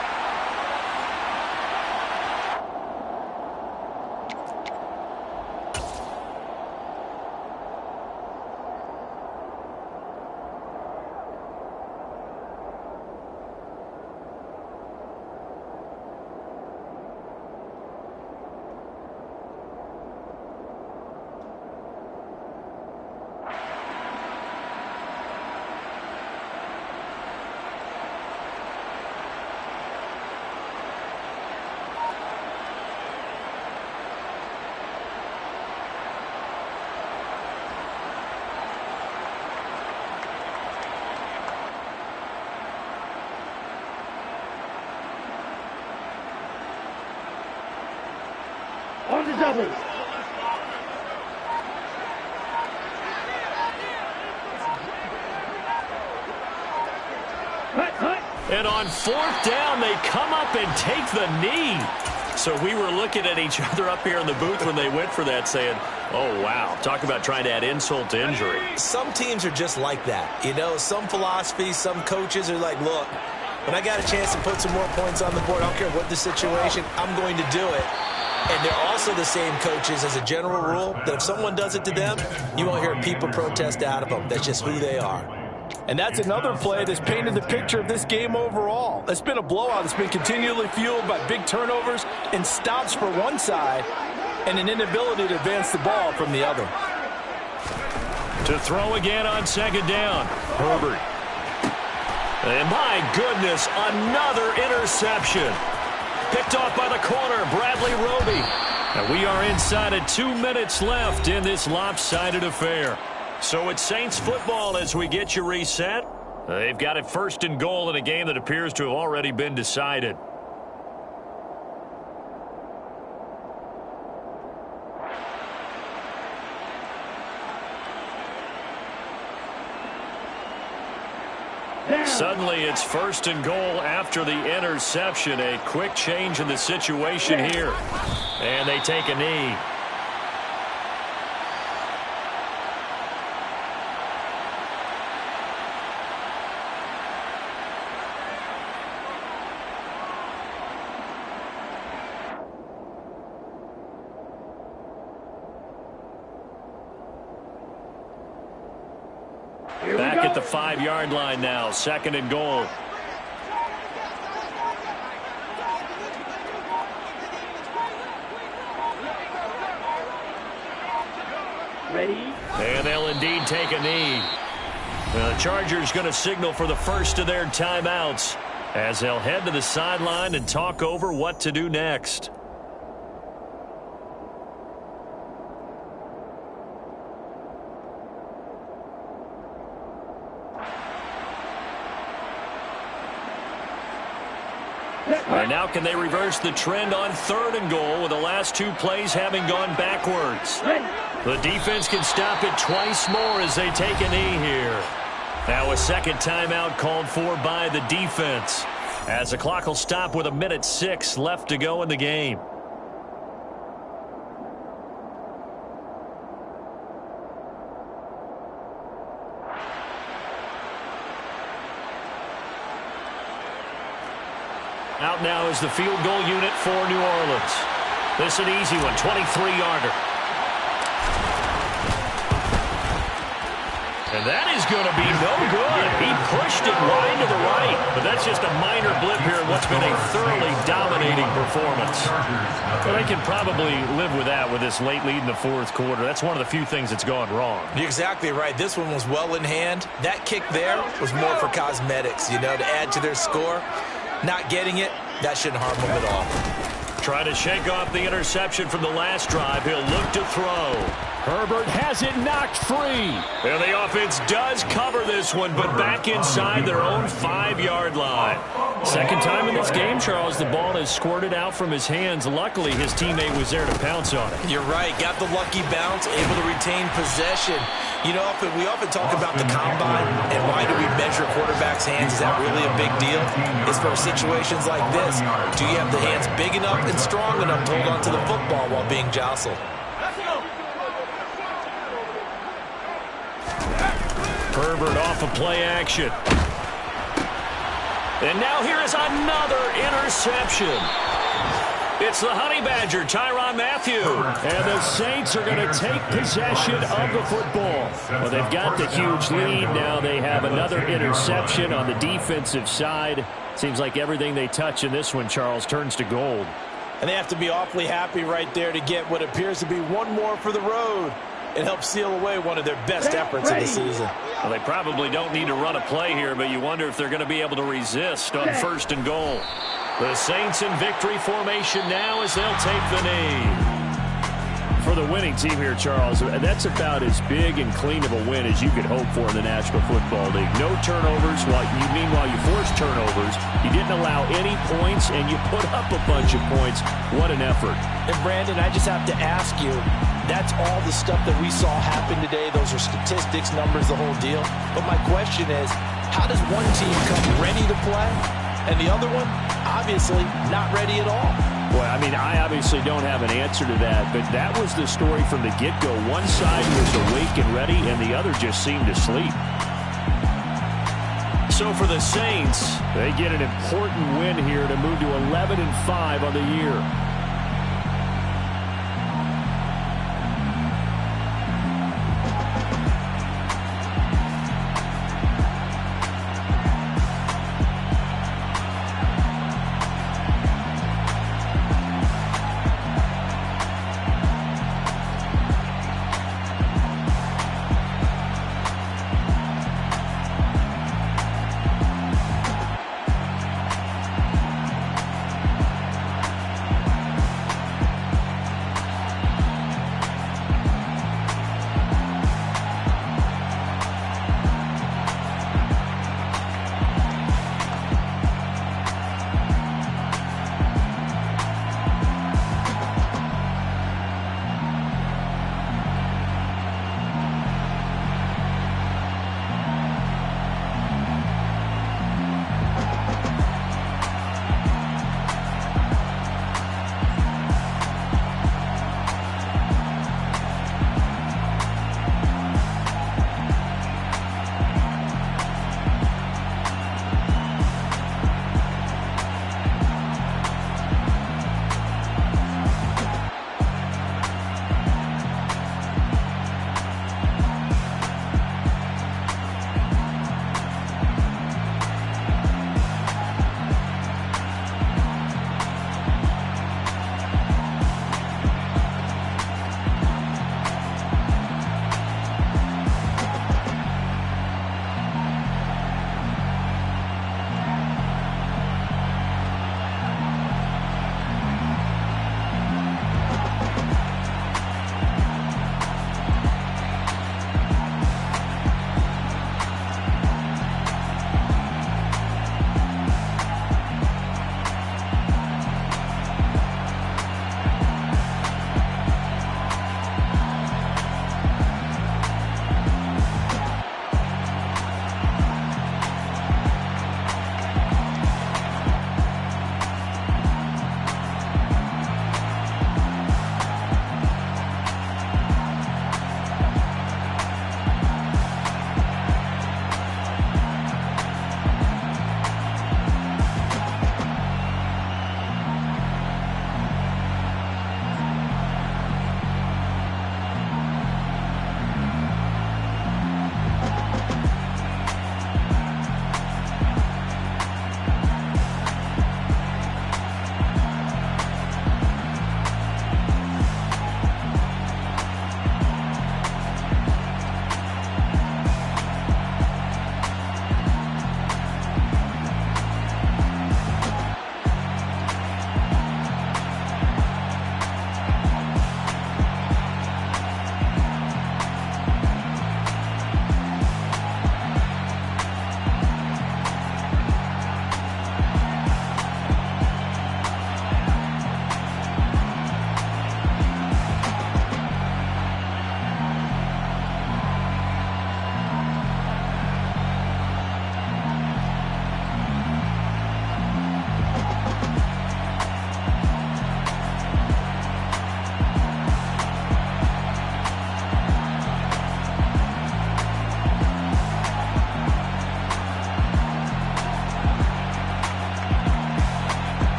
the double. And on fourth down, they come up and take the knee. So we were looking at each other up here in the booth when they went for that saying, oh, wow, talk about trying to add insult to injury. Some teams are just like that. You know, some philosophies, some coaches are like, look, when I got a chance to put some more points on the board, I don't care what the situation, I'm going to do it. And they're also the same coaches as a general rule that if someone does it to them, you won't hear people protest out of them. That's just who they are. And that's another play that's painted the picture of this game overall. It's been a blowout. It's been continually fueled by big turnovers and stops for one side and an inability to advance the ball from the other. To throw again on second down, Herbert. And my goodness, another interception. Picked off by the corner, Bradley Roby. And we are inside of 2 minutes left in this lopsided affair. So it's Saints football as we get you reset. They've got it first and goal in a game that appears to have already been decided. Suddenly it's first and goal after the interception. A quick change in the situation here. And they take a knee. Back at the 5-yard line now, second and goal. Ready? And they'll indeed take a knee. The Chargers going to signal for the first of their timeouts as they'll head to the sideline and talk over what to do next. And now can they reverse the trend on third and goal with the last 2 plays having gone backwards? The defense can stop it twice more as they take a knee here. Now a second timeout called for by the defense as the clock will stop with 1:06 left to go in the game. Out now is the field goal unit for New Orleans. This is an easy one, 23-yarder. And that is going to be no good. He pushed it wide to the right. But that's just a minor blip here in what's been a thoroughly dominating performance. But I can probably live with that with this late lead in the fourth quarter. That's one of the few things that's gone wrong. You're exactly right. This one was well in hand. That kick there was more for cosmetics, you know, to add to their score. Not getting it, that shouldn't harm them at all. Trying to shake off the interception from the last drive. He'll look to throw. Herbert has it knocked free. And the offense does cover this one, but back inside their own 5-yard line. Second time in this game, Charles, the ball has squirted out from his hands. Luckily, his teammate was there to pounce on it. You're right. Got the lucky bounce, able to retain possession. You know, we often talk about the combine and why do we measure quarterbacks' hands? Is that really a big deal? It's for situations like this. Do you have the hands big enough and strong enough to hold on to the football while being jostled? Herbert off of play action. And now here is another interception. It's the Honey Badger, Tyrann Mathieu. And the Saints are going to take possession of the football. Well, they've got the huge lead. Now they have another interception on the defensive side. Seems like everything they touch in this one, Charles, turns to gold. And they have to be awfully happy right there to get what appears to be one more for the road. It helps seal away one of their best efforts of the season. Well, they probably don't need to run a play here, but you wonder if they're going to be able to resist on first and goal. The Saints in victory formation now as they'll take the knee. For the winning team here, Charles, that's about as big and clean of a win as you could hope for in the National Football League. No turnovers. Meanwhile, you forced turnovers. You didn't allow any points, and you put up a bunch of points. What an effort. And, Brandon, I just have to ask you, that's all the stuff that we saw happen today. Those are statistics, numbers, the whole deal. But my question is, how does one team come ready to play, and the other one, obviously, not ready at all? Well, I mean, I obviously don't have an answer to that, but that was the story from the get-go. One side was awake and ready, and the other just seemed to sleep. So for the Saints, they get an important win here to move to 11-5 on the year.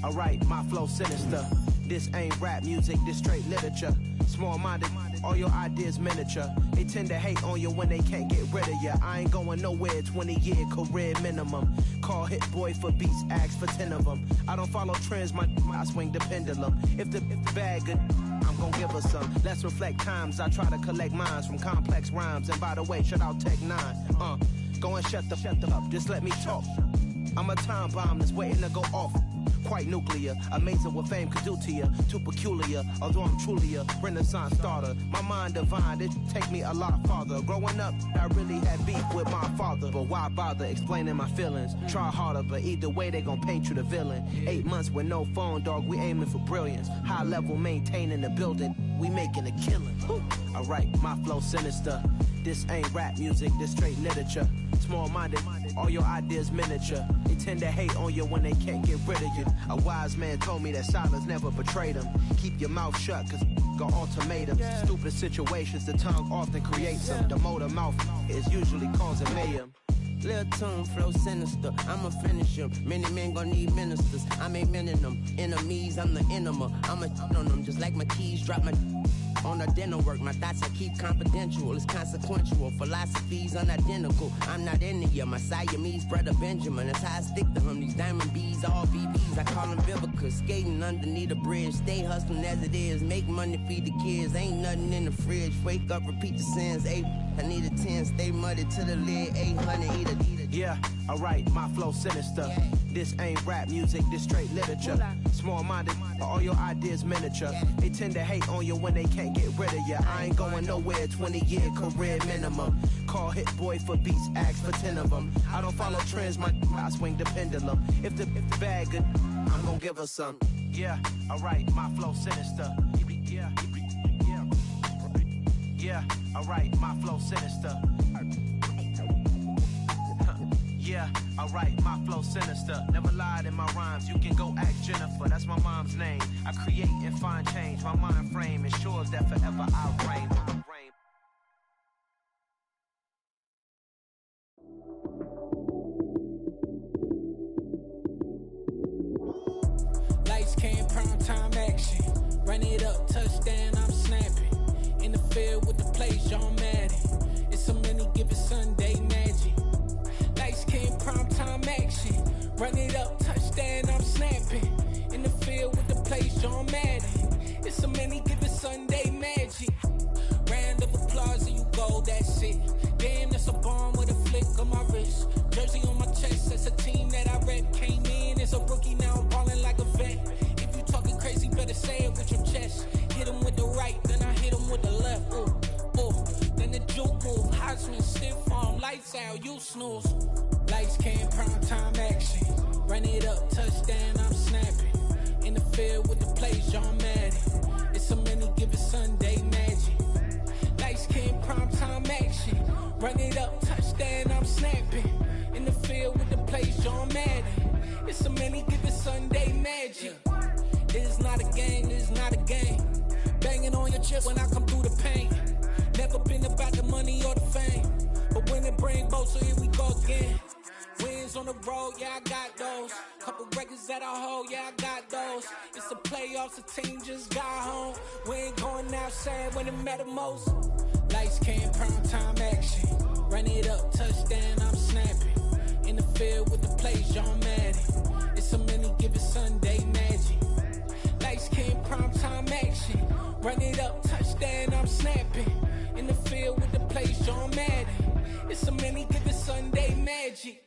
alright, my flow sinister. This ain't rap music, this straight literature. Small-minded, all your ideas miniature. They tend to hate on you when they can't get rid of you. I ain't going nowhere, 20-year career minimum. Call Hit Boy for beats, ask for 10 of them. I don't follow trends, I swing the pendulum. If the bag good, I'm gon' give her some. Let's reflect times, I try to collect minds from complex rhymes. And by the way, shout out Tech 9. Go and shut the up, just let me talk. I'm a time bomb that's waiting to go off. Quite nuclear, amazing what fame could do to you. Too peculiar, although I'm truly a renaissance starter. My mind divine, it take me a lot farther. Growing up, I really had beef with my father. But why bother explaining my feelings? Try harder, but either way they gon' paint you the villain. 8 months with no phone, dog, we aiming for brilliance. High level maintaining the building, we making a killing. Alright, my flow sinister. This ain't rap music, this straight literature. Small-minded, all your ideas miniature. They tend to hate on you when they can't get rid of you. A wise man told me that silence never betrayed him. Keep your mouth shut, cause got ultimatums. Stupid situations, the tongue often creates them. The motor mouth is usually causing mayhem. Lil' tune, flow sinister, I'ma finish him. Many men gon' need ministers, I'm aiming them. Enemies, I'm the enema, I'ma on them. Just like my keys, drop my on the dinner work. My thoughts I keep confidential, it's consequential. Philosophies unidentical, I'm not into you. My Siamese brother Benjamin, that's how I stick to him. These diamond bees, all BBs, I call them Vivica. Skating underneath the bridge, stay hustling as it is. Make money, feed the kids, ain't nothing in the fridge. Wake up, repeat the sins, I need a 10, stay muddy to the lid, 800, eat it. Yeah, alright, my flow sinister. This ain't rap music, this straight literature. Small-minded, all your ideas miniature. They tend to hate on you when they can't get rid of you. I ain't going nowhere, 20-year career minimum. Call Hit Boy for beats, ask for 10 of them. I don't follow trends, I swing the pendulum. If the bag good, I'm gon' give her some. Yeah, alright, my flow sinister. Yeah, alright, my flow sinister. Yeah, alright, my flow sinister. Never lied in my rhymes, you can go ask Jennifer. That's my mom's name. I create and find change. My mind frame ensures that forever I reign. Lights came, prime time action. Run it up, touchdown, I'm snapping. In the field with the plays, John Madden. It's a many given Sunday magic. Lights came, prime time action. Run it up, touchdown, I'm snapping. In the field with the plays, John Madden. It's a many given Sunday magic. Round of applause and you go, that's it. Damn, that's a bomb with a flick on my wrist. Jersey on my chest, that's a team that I rep. Came in as a rookie, now I'm ballin' like a vet. If you talking crazy, better say it with your chest. Hit him with the right, then I hit him with the left. Then the juke move, Heisman, stiff arm, lights out, you snooze. Lights came, prime time action. Run it up, touchdown, I'm snapping. In the field with the plays, John Madden. It's a many given Sunday magic. Lights came, prime time action. Run it up, touchdown, I'm snapping. In the field with the plays, John Madden. It's a many given Sunday magic. It's not a game, it's not a game. Banging on your chest when I come through the pain. Never been about the money or the fame. But when it bring both, so here we go again. Wins on the road, yeah, I got those. Couple records that I hold, yeah, I got those. It's the playoffs, the team just got home. We ain't going outside when it matter most. Lights came, prime time action. Run it up, touchdown, I'm snapping. In the field with the plays, John Madden. It's a many given Sunday magic. Lights came, prime time action. Run it up, touchdown, I'm snapping. In the field with the plays, John Madden. It's a many given Sunday magic.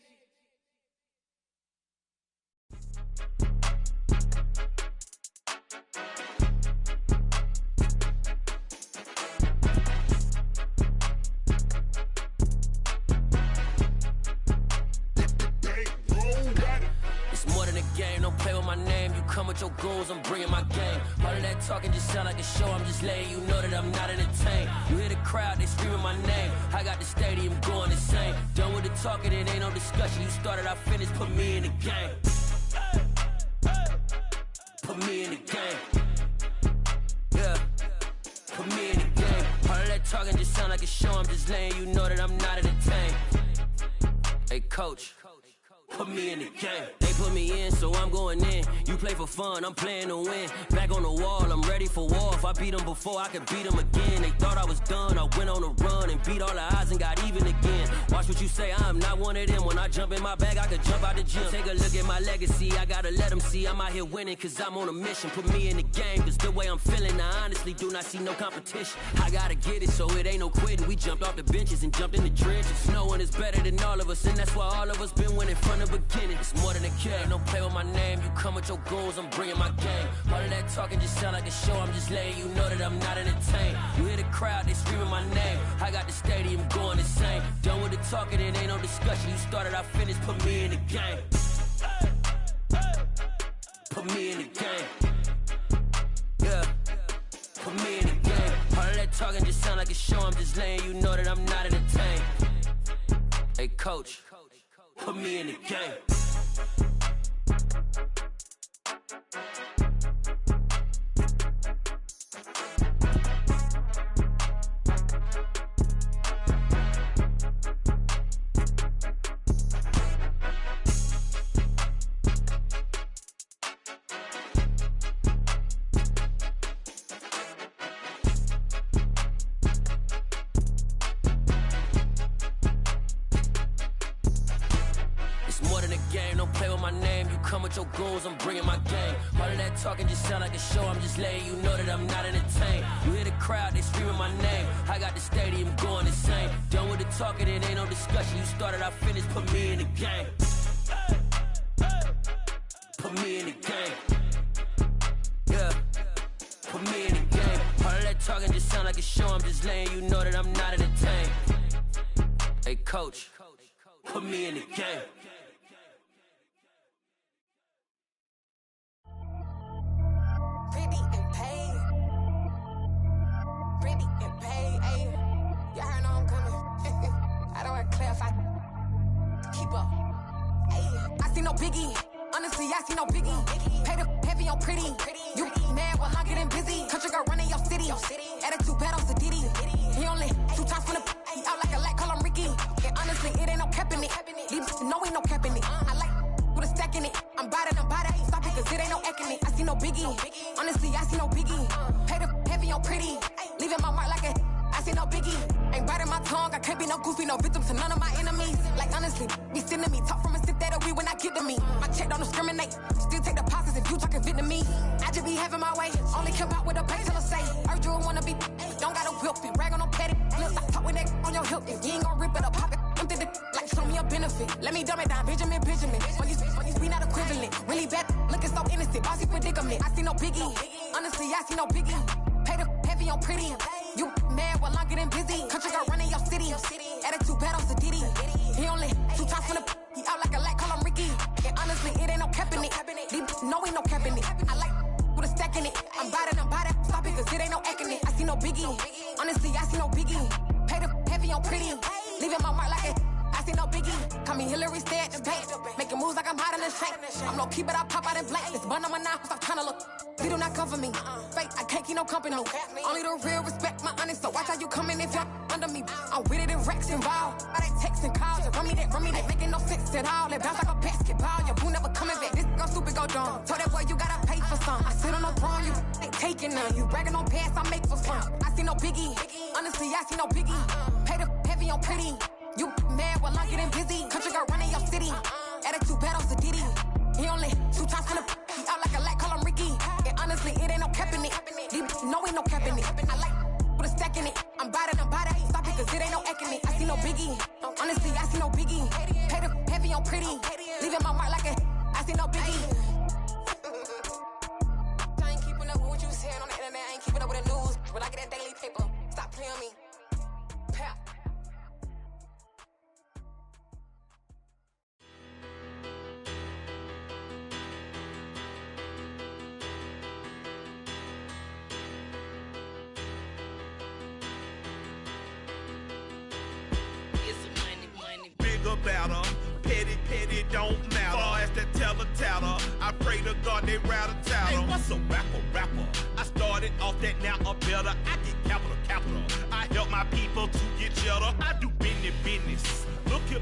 With your goons, I'm bringing my game. All of that talking just sound like a show. I'm just letting you know that I'm not entertained. You hear the crowd, they screaming my name. I got the stadium going insane. Done with the talking, it ain't no discussion. You started, I finished, put me in the game. Put me in the game. Yeah, put me in the game. All of that talking just sound like a show. I'm just letting you know that I'm not entertained. Hey, coach. put me in the game. They put me in, so I'm going in. You play for fun, I'm playing to win. Back on the wall, I'm ready for war. If I beat them before, I could beat them again. They thought I was done, I went on a run and beat all the odds and got even again. Watch what you say, I'm not one of them. When I jump in my bag, I could jump out the gym. Take a look at my legacy, I gotta let them see I'm out here winning, cause I'm on a mission. Put me in the game, cause the way I'm feeling, I honestly do not see no competition. I gotta get it, so it ain't no quitting. We jumped off the benches and jumped in the trenches. No one is better than all of us, and that's why all of us been winning from the beginning. It's more than a game, don't play with my name. You come with your goons, I'm bringing my game. All of that talking just sound like a show, I'm just letting you know that I'm not entertained. You hear the crowd, they screaming my name. I got the stadium going insane. Done with the talking, it ain't no discussion. You started, I finished, put me in the game. Put me in the game. Yeah, put me in the game. All of that talking just sound like a show, I'm just letting you know that I'm not entertained. Hey coach, put me in the game. Your goals, I'm bringing my game. All of that talking just sound like a show, I'm just letting you know that I'm not entertained. You hear the crowd, they screaming my name. I got the stadium going insane. Done with the talking, it ain't no discussion. You started, I finished, put me in the game. Put me in the game. Yeah, put me in the game. All of that talking just sound like a show, I'm just letting you know that I'm not entertained. Hey coach, put me in the game. Pretty and paid. Pretty and paid, ayy. Y'all heard I'm coming. I don't want to clarify. Keep up. Ayy. I see no biggie. Honestly, I see no biggie. Pay the heavy on pretty. You mad while I'm getting busy. Country girl running your city. Attitude bad on Sadidi. He only 2 times from the he out like a lack, call him Ricky. And honestly, it ain't no cap in it. These no ain't no cap in it. I like with a stack in it. I'm about it. Stop it, cause it ain't no acting it. I see no biggie. Honestly, I see no biggie. Pay the heavy on pretty. Leaving my mark like a I see no biggie. Ain't biting my tongue. I can't be no goofy, no victim to none of my enemies. Like honestly, be sending me talk from a sip that we when I get to me. My check don't discriminate. Still take deposits if you talking Vietnamese. I just be having my way. Only care about what the pay teller say. Urge you wanna be. Don't gotta whip it. Rag on no petty. Let's stop talk with that on your hip. If you ain't gon' rip it up, pop it. Empty the like show me a benefit. Let me dumb it down. Benjamin. We not equivalent. Really bad. Looking so innocent. Bossy predicament. I see no biggie. Honestly, I see no biggie. Pay the heavy on pretty. You mad while I'm getting busy. Country girl running your city. Attitude bad on Sadidi. He only 2 times from the he out like a lack, call him Ricky. And honestly, it ain't no cap in it. No ain't no cap in it. I like with a stack in it. I'm about it. Stop it, cause it ain't no acting it. I see no biggie. Honestly, I see no biggie. Pay the heavy on pretty. Leaving my mark like a I see no biggie. Call me Hillary, stay at the bank. Making moves like I'm hot in the shank. I'm low key, but I pop out in blank. It's bun on my knife, stop trying to look. They do not come for me. Fake, I can't keep no company. Only the real respect my honest. So watch how you coming if you're under me. I'm with it in racks involved. I they text and calls. Run me that. Making no sense at all. It bounce like a basketball. Your boo never coming back. This go stupid, go dumb. Told that boy you gotta pay for some. I sit on no throne, you ain't taking none. You bragging on pants, I make for fun. I see no biggie. Honestly, I see no biggie. Pay the heavy on pretty. You mad while I'm getting busy. Country girl running your city. Attitude bad on Sadidi. He only 2 times from the he out like a lack, call him Ricky. And honestly, it ain't no cap in it. No ain't no cap in it. I like with a stack in it. I'm about it. Stop it, cause it ain't no acting it. I see no biggie. Honestly, I see no biggie. Pay the heavy on pretty. Leaving my mark like a I see no biggie. I ain't keeping up with what you saying on the internet. I ain't keeping up with the news. But I get that daily paper. Stop playing on me. Pap. About her, petty, don't matter. Far as that teller, I pray to God they rattle tattle. Hey, what's a rapper? I started off that, now I'm better. I get capital. I help my people to get cheddar. I do business. Look here,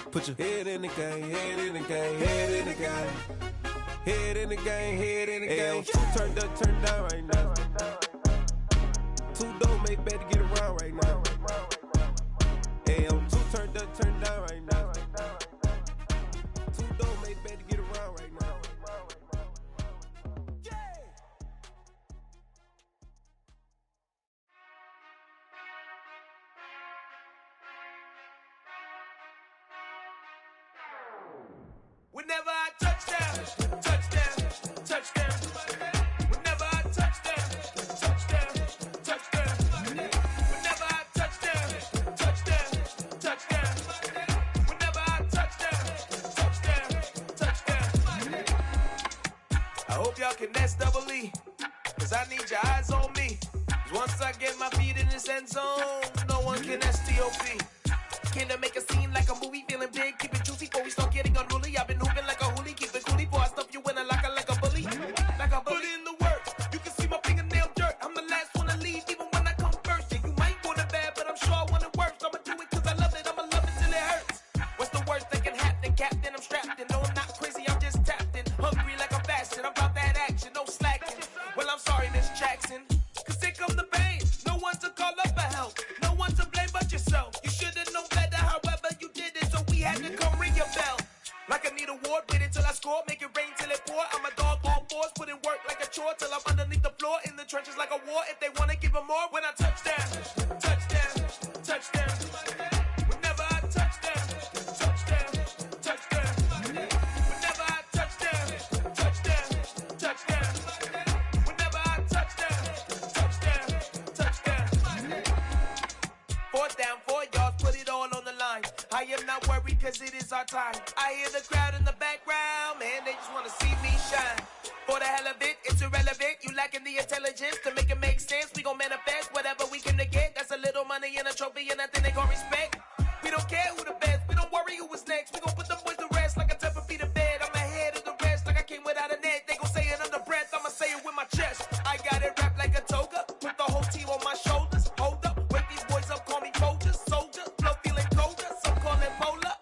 Put your head in the game, head in the game, head in the game. Head in the game, head in the game. Two turned up, turned down right now. Two dope make better get around right now. Hey, I'm two turned up, turned down right now. Two dope make better get around right now. Whenever I touchdown, touchdown, touchdown. Whenever I touchdown, touchdown, touchdown. Whenever I touchdown, touchdown, touchdown. Whenever I touchdown, touchdown, touchdown. I hope y'all can nest double E, cause I need your eyes on me. Cause once I get my feet in this end zone, no one can STOP. Can I make a scene like a movie, feeling big, keep it juicy before we start getting unruly. I've been hooping like a hoolie, keep it coolie before I stuff you in a locker like a bully. Like a bully. Put in the work, you can see my fingernail dirt. I'm the last one to leave, even when I come first. Yeah, you might want it bad, but I'm sure I want it worse. I'ma do it cause I love it, I'ma love it till it hurts. What's the worst that can happen, Captain? I'm strapped in, no I'm not crazy, I'm just tapped in. Hungry like I'm fasting, I'm about that action, no slacking. Well, I'm sorry, Miss Jackson, cause here come the pain. No one to call up for help, no one to blame but yourself. You should've known better, however you did it, so we had to come ring your bell. Like I need a ward, wait until I score, make it rain till it pour. I'm a dog on force, put in work like a chore till I'm underneath the floor, in the trenches like a war. If they wanna give them more, when I touchdown, touchdown, touchdown. Whenever I touchdown, touchdown, touchdown. Whenever I touchdown, touchdown, touchdown. Whenever I touchdown, touchdown, touchdown. Fourth down, 4 yards, put it all on the line. I am not worried cause it is our time. I hear the crowd in the background, man, they just wanna see me shine. For the hell of it, it's irrelevant. You lacking the intelligence to make it make sense. We gon' manifest whatever we can to get. That's a little money and a trophy and nothing they gon' respect. We don't care who the best, we don't worry who was next. We gon' put them boys to rest like a 10 feet of bed. I'm ahead of the rest like I came without a net. They gon' say it under breath, I'ma say it with my chest. I got it wrapped like a toga, put the whole team on my shoulders. Hold up, wake these boys up, call me soldier, soldier. Flow feeling colder, some call it polar.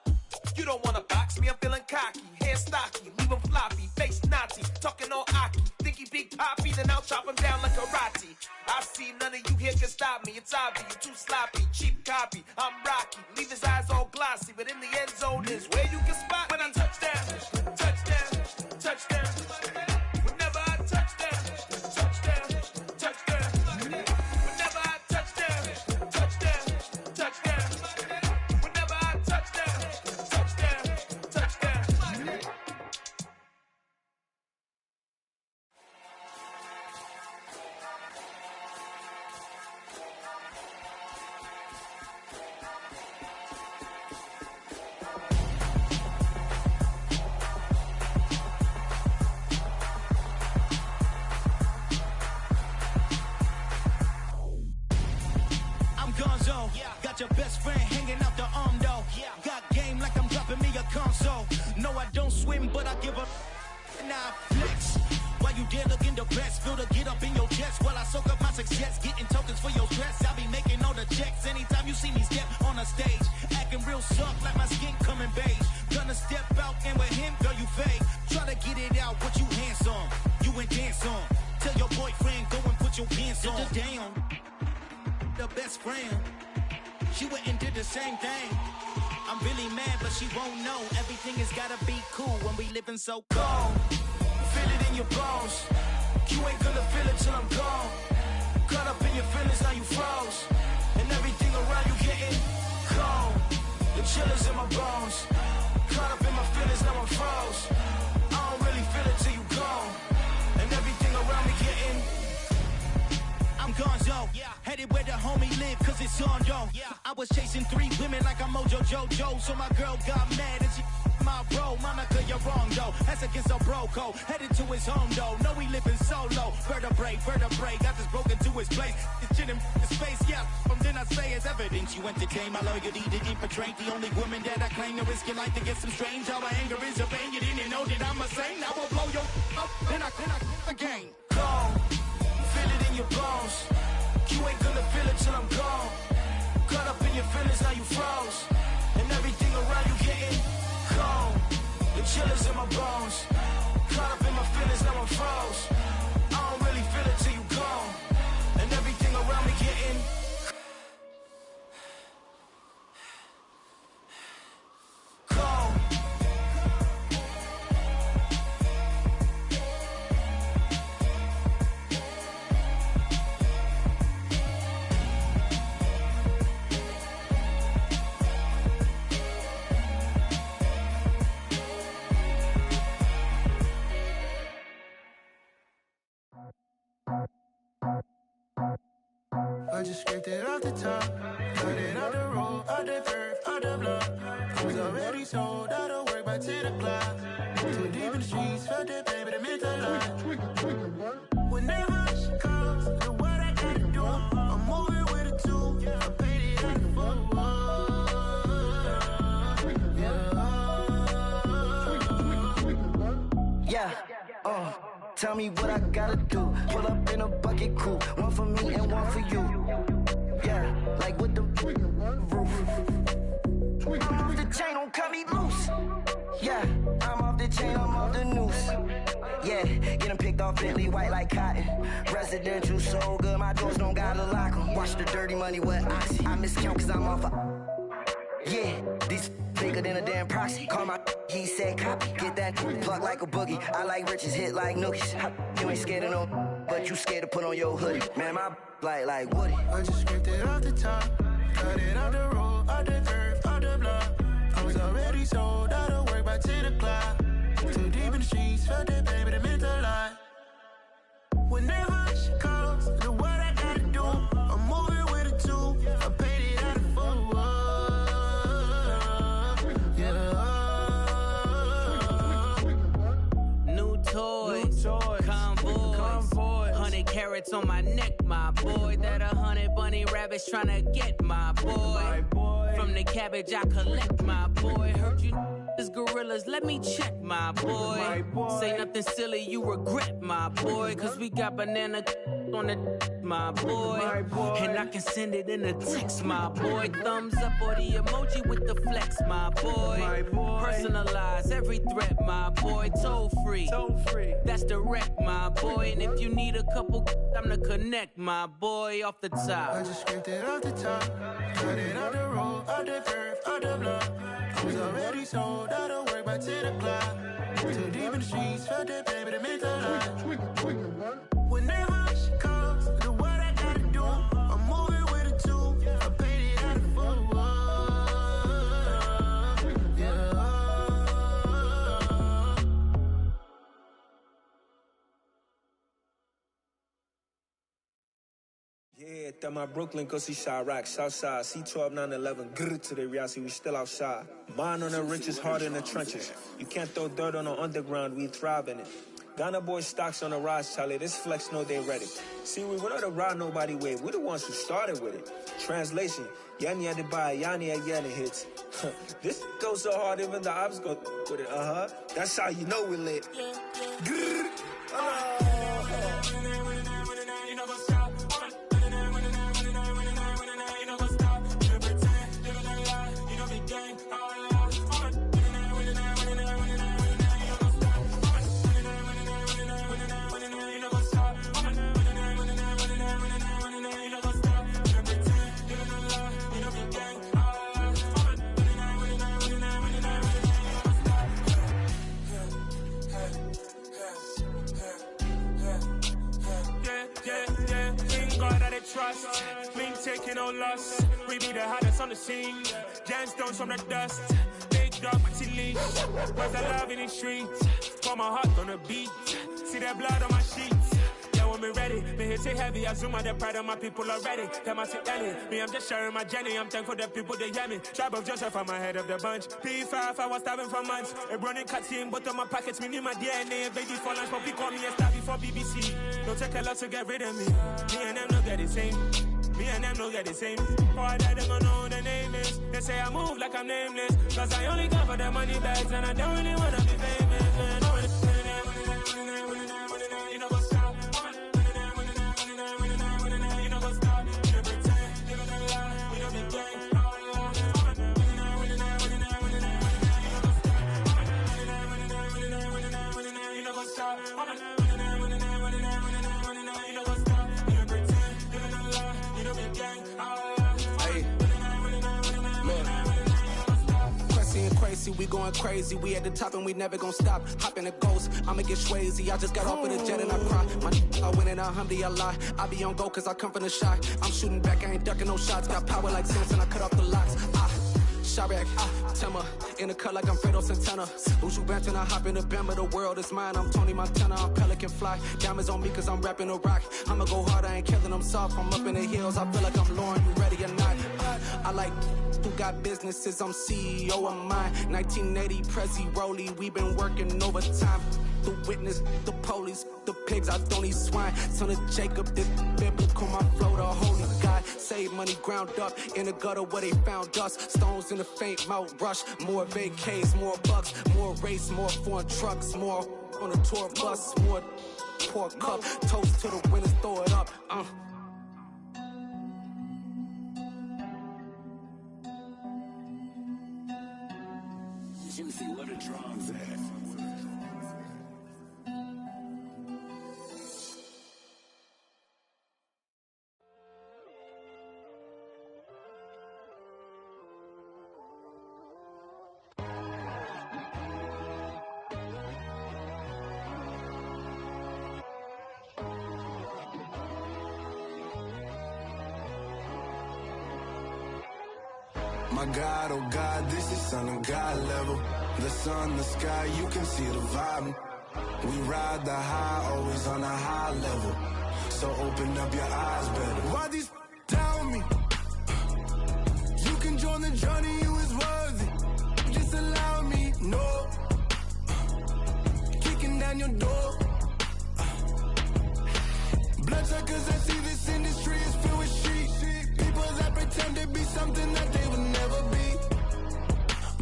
You don't wanna box me, I'm feeling cocky. Hair stocky, leave him floppy, face naughty. Talking all aki, think he big poppy, then I'll chop him down like karate. I see none of you here can stop me. It's obvious, you too sloppy, cheap copy. I'm Rocky, leave his eyes all glossy, but in the end zone is where you can spot when I touchdown, touchdown, touchdown. Whenever I touchdown, touchdown, touchdown. Whenever I touchdown, touchdown, touchdown. Whenever I touchdown, touchdown, touchdown. Gonzo, got your best friend hanging out the arm though. Got game like I'm dropping me a console. No, I don't swim, but I give a now flex. While you there looking the best, feel the get up in your chest while I soak up my success, getting tokens for your stress. I be making all the checks anytime you see me step on a stage, acting real soft like my skin coming beige. Gonna step out and with him, girl, you fake. Try to get it out, what you handsome, you ain't dance on. Tell your boyfriend go and put your pants on. Down. The best friend, she went and did the same thing. I'm really mad, but she won't know. Everything has gotta be cool when we living so cold. Feel it in your bones. You ain't gonna feel it till I'm gone. Caught up in your feelings, now you froze. And everything around you getting cold. The chillers in my bones. Caught up in my feelings, now I'm froze. I don't really feel it till you gone. And everything around me getting I'm Gonzo, headed where the homie live, cause it's on though. I was chasing 3 women like I'm Mojo Jojo, so my girl got mad and she my bro. Monica, you're wrong though, that's against a bro code. Headed to his home though, know we living solo. Vertebrae, got this broken to his place. It's chin in space, from then I say it's evidence. You entertain my loyalty to infiltrate the only woman that I claim to risk your life to get some strange. How my anger is a vein, you didn't know that I'm a saint. I will blow your up, then I again. Gone. Feel it in your bones. You ain't gonna feel it till I'm gone. Caught up in your feelings, now you froze. And everything around you getting killers in my bones. Caught up in my feelings, now I'm froze. I don't really feel it till you gone. And everything around me getting cold. I just scraped it off the top, cut it out the road, out the curve, out the block. I was already sold, out of work by 10 o'clock. Too deep in the streets, felt that pain, but it meant a lot. Whenever she calls, the what I gotta do, I'm moving with a two. I paid it out the full. Yeah, tell me what I gotta do. Pull up in a bucket crew, one for me and one for you. Yeah, like with the roof. I'm off the chain, don't cut me loose. Yeah, I'm off the chain, I'm off the noose. Yeah, getting picked off Bentley, white like cotton. Residential so good, my doors don't gotta lock 'em. Watch the dirty money with oxy. I miscount cause I'm off yeah, these bigger than a damn proxy. Call my he said copy. Get that plug like a boogie. I like riches, hit like nookies. You ain't scared of no, but you scared to put on your hoodie. Man, my like Woody. I just scraped it off the top, cut it out the road, out the curve, out the block. I was already sold, out of work by 10 o'clock. Too deep in the streets, felt that pain, but it meant a lot. Whenever she calls, the what I gotta do, I'm moving with a two. I paid it out of full. Toys, convoy, 100 carats on my neck, my boy. That 100 bunny rabbits tryna get my boy. From the cabbage I collect, my boy. Heard you is gorillas, let me check, my boy. Say nothing silly, you regret, my boy. Cause we got banana on the my boy. And I can send it in a text, my boy. Thumbs up or the emoji with the flex, my boy. Personalize every threat, my boy. Toll free. That's direct, my boy. And if you need a couple, I'm the connect, my boy. Off the top. I just scraped it off the top, cut it out the road, out the curve, out the block. I was already sold, out of work by 10 o'clock. Too deep in the streets, felt that pain, but it meant a lot. Whenever she calls, the what I gotta do, I'm moving with a two. I paid it out of full. Yeah, that my Brooklyn, go see Chirac, Southside, C12, 911, grrr to the reality, we still outside. Mine on the riches, hard in the trenches. You can't throw dirt on the underground, we thrive in it. Ghana boys stocks on the rise, Charlie, this flex know they ready. See, we went on the ride nobody wave, we the ones who started with it. Translation, Yanni had to buy, Yanni had Yanni hits. This goes so hard, even the ops go with it, That's how you know we lit. Grrr, trust, we ain't taking no loss. We be the hottest on the scene. Gemstones from the dust. Big dog, but leash. Where's the love in the streets? Pour my heart on the beat. See that blood on my sheets. Yeah, when me ready, me hit it heavy. I zoom out the pride of my people already. Them I see Ellie. Me, I'm just sharing my journey. I'm thankful that people they hear me. Tribe of Joseph, I'm ahead of the bunch. P5, I was starving for months. A running cuts in, but on my pockets, me need my DNA. Baby for lunch, but we call me a star before BBC. Don't take a lot to get rid of me. Me and them no get the same. Me and them no get the same. Boy, that they gonna know who the name is. They say I move like I'm nameless. Cause I only got for the money bags and I don't really wanna be famous. Man. You know what's up? You know what's up? You don't pretend. You don't lie. You don't be gang. lazy, we going crazy. We at the top and we never gonna stop. Hop in the ghost, I'ma get Swayze. I just got off of the jet and I cry. I win in a Humvee, I lie. I be on go cause I come from the shot. I'm shooting back, I ain't ducking no shots. Got power like Samson, I cut off the locks. Sharek, Tema, in the cut like I'm Fredo Santana. Uju Banton, I hop in the Bama, the world is mine. I'm Tony Montana, I'm Pelican Fly. Diamonds on me cause I'm rapping a rock. I'ma go hard, I ain't killing them soft. I'm up in the hills, I feel like I'm Lauren, you ready or not? I like who got businesses, I'm CEO of mine. 1980 Prezi Rolly, we been working overtime. The witness, the police, the pigs, I don't eat swine. Son of Jacob, this biblical, my flow, the holy God. Save money ground up in the gutter where they found us. Stones in the faint Mount Rush. More vacays, more bucks, more race, more foreign trucks, more on a tour bus, more pour cup. Toast to the winners, throw it up. Jimsy, where the drums at? My God, oh God, this is Son of God level. The sun, the sky, you can see the vibe. We ride the high, always on a high level. So open up your eyes better. Why these down me? You can join the journey, you is worthy. Just allow me, no. Kicking down your door. Bloodsuckers, I see this industry is filled with sheep. People that pretend to be something that they would never be.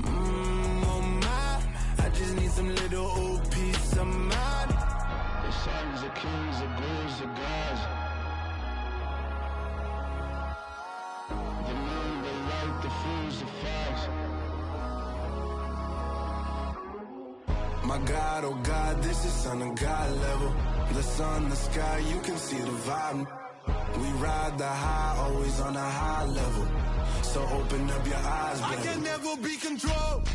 Oh my, I just need some little old peace of mind. The sons of kings, the bulls, the gods. The moon, the light, the fools, the facts. My God, oh God, this is Son of God level. The sun, the sky, you can see the vibe. We ride the high, always on a high level. So open up your eyes, baby. I can never be controlled.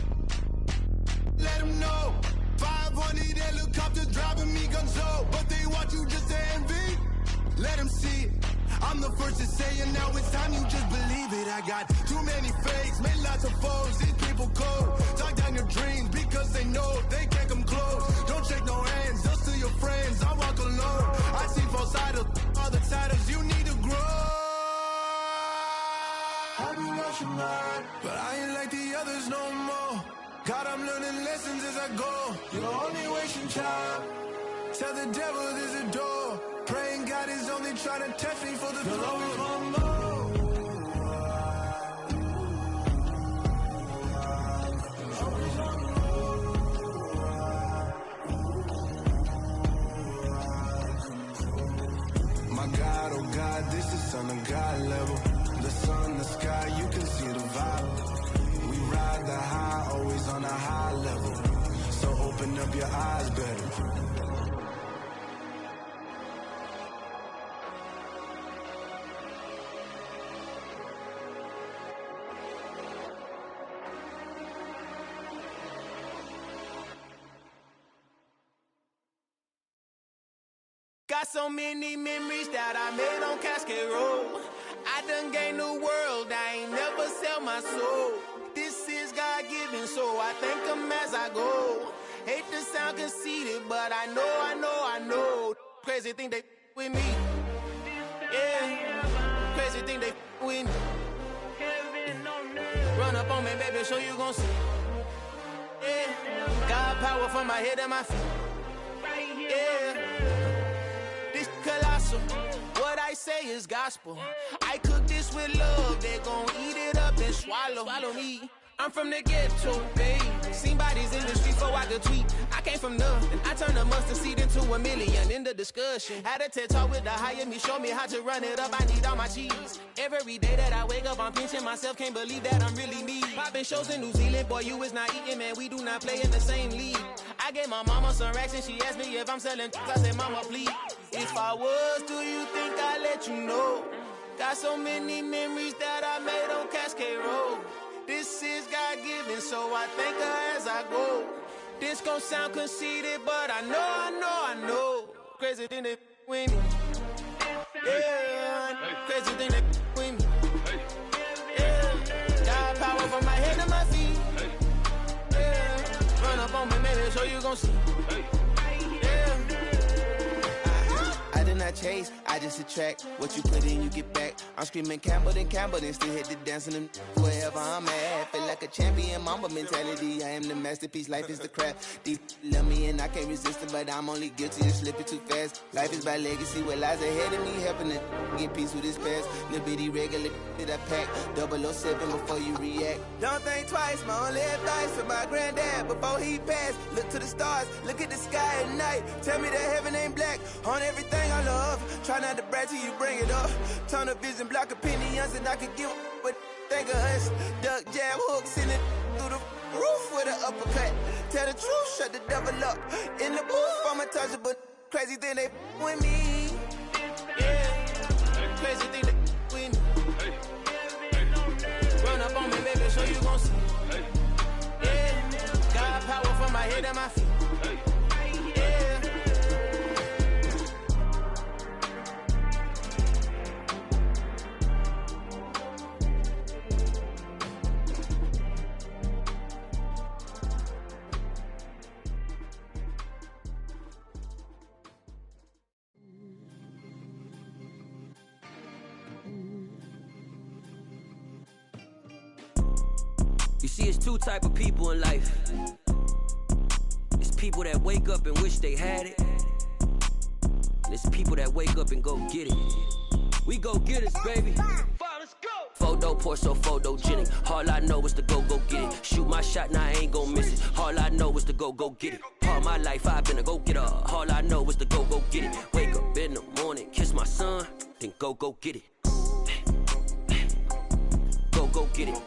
Let them know. 500 helicopters driving me gonzo. But they want you just to envy. Let them see it. I'm the first to say it, now it's time you just believe it. I got too many fakes, made lots of foes. These people cold. Talk down your dreams because they know they can't come close. Don't shake no hands, just to your friends. I walk alone. I see false idols, other titles. You need to grow. I be watching mine, but I ain't like the others no more. God, I'm learning lessons as I go. You're only wasting time. Tell the devil there's a door. Praying God is only trying to test me for the glory. My God, oh God, this is Son of God level. The sun, the sky, you can see the vibe. We ride the high, always on a high level. So open up your eyes better. Got so many memories that I made on Cascade Road. I done gained the world, I ain't never sell my soul. This is God-given, so I thank him as I go. Hate to sound conceited, but I know. Crazy thing they with me. Yeah, crazy thing they with me. Run up on me, baby, so you gon' see. Yeah, God power from my head and my feet. Yeah. Colossal. What I say is gospel. I cook this with love. They gon' eat it up and swallow me. I'm from the ghetto, babe. Seen bodies in the streets before I could tweet. I came from nothing. I turned a mustard seed into a million in the discussion. Had a TED talk with the higher me, show me how to run it up. I need all my cheese. Every day that I wake up, I'm pinching myself. Can't believe that I'm really me. Popping shows in New Zealand, boy, you is not eating, man. We do not play in the same league. I gave my mama some racks and she asked me if I'm selling. I said, mama, please. If I was, do you think I'd let you know? Got so many memories that I made on Cascade Road. This is God-given. feeling, so I thank her as I go. This gon' sound conceited, but I know. Crazy thing that with me. Yeah, crazy thing that with me. Yeah, got power from my head to my feet. Yeah, run up on me, maybe so you gon' see. I did not chase, I just attract. What you put in, you get back. I'm screaming Campbell, then still hit the dancing and wherever I'm at. Feel like a champion, mamba mentality. I am the masterpiece, life is the crap. Deep love me and I can't resist it, but I'm only guilty of slipping too fast. Life is by legacy, what lies ahead of me, helping to get peace with this past. Little bitty regular that I pack, 007 before you react. Don't think twice, my only advice for my granddad before he passed. Look to the stars, look at the sky at night. Tell me that heaven ain't black on everything I love. Try not to brag till you bring it up. Tunnel vision, block opinions, and I could give what think of us. Duck jab hooks in it through the roof with an uppercut. Tell the truth, shut the devil up. In the booth, I'm untouchable. Crazy thing they with me. Yeah, crazy thing they with me. Run up on me, baby, so you gon' see. Yeah, got power from my head and my feet. You see, it's two type of people in life. It's people that wake up and wish they had it. And it's people that wake up and go get it. We go get it, baby. Photo poor, so photogenic. All I know is to go get it. Shoot my shot, now I ain't gon' miss it. All I know is to go get it. All my life I've been a go-getter. All I know is to go get it. Wake up in the morning, kiss my son, then go get it. Go get it.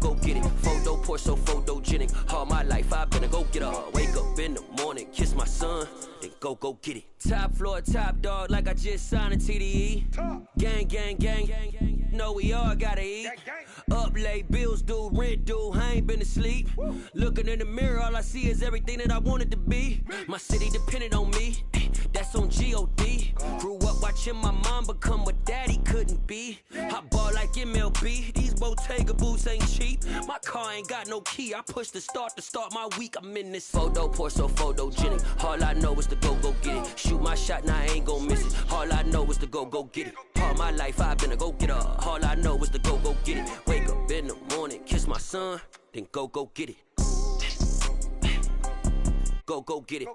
Go get it. Photo poor, so photogenic. All my life I've been a go-getter. Wake up in the morning, kiss my son, then go get it. Top floor, top dog, like I just signed a TDE. Gang. Know we all gotta eat. Up late, bills due, rent due, I ain't been asleep. Looking in the mirror, all I see is everything that I wanted to be. My city depended on me, that's on G.O.D. Grew up watching my mom become what daddy couldn't be. I ball like MLB, these Bottega boots ain't cheap. My car ain't got no key, I push the start to start my week. I'm in this photo poor, so photogenic. All I know is to go get it. Shoot my shot, now I ain't gon' miss it. All I know is to go get it. All my life I've been a go-getter. All I know is to go get it. Wake up in the morning, kiss my son, then go get it. Go get it.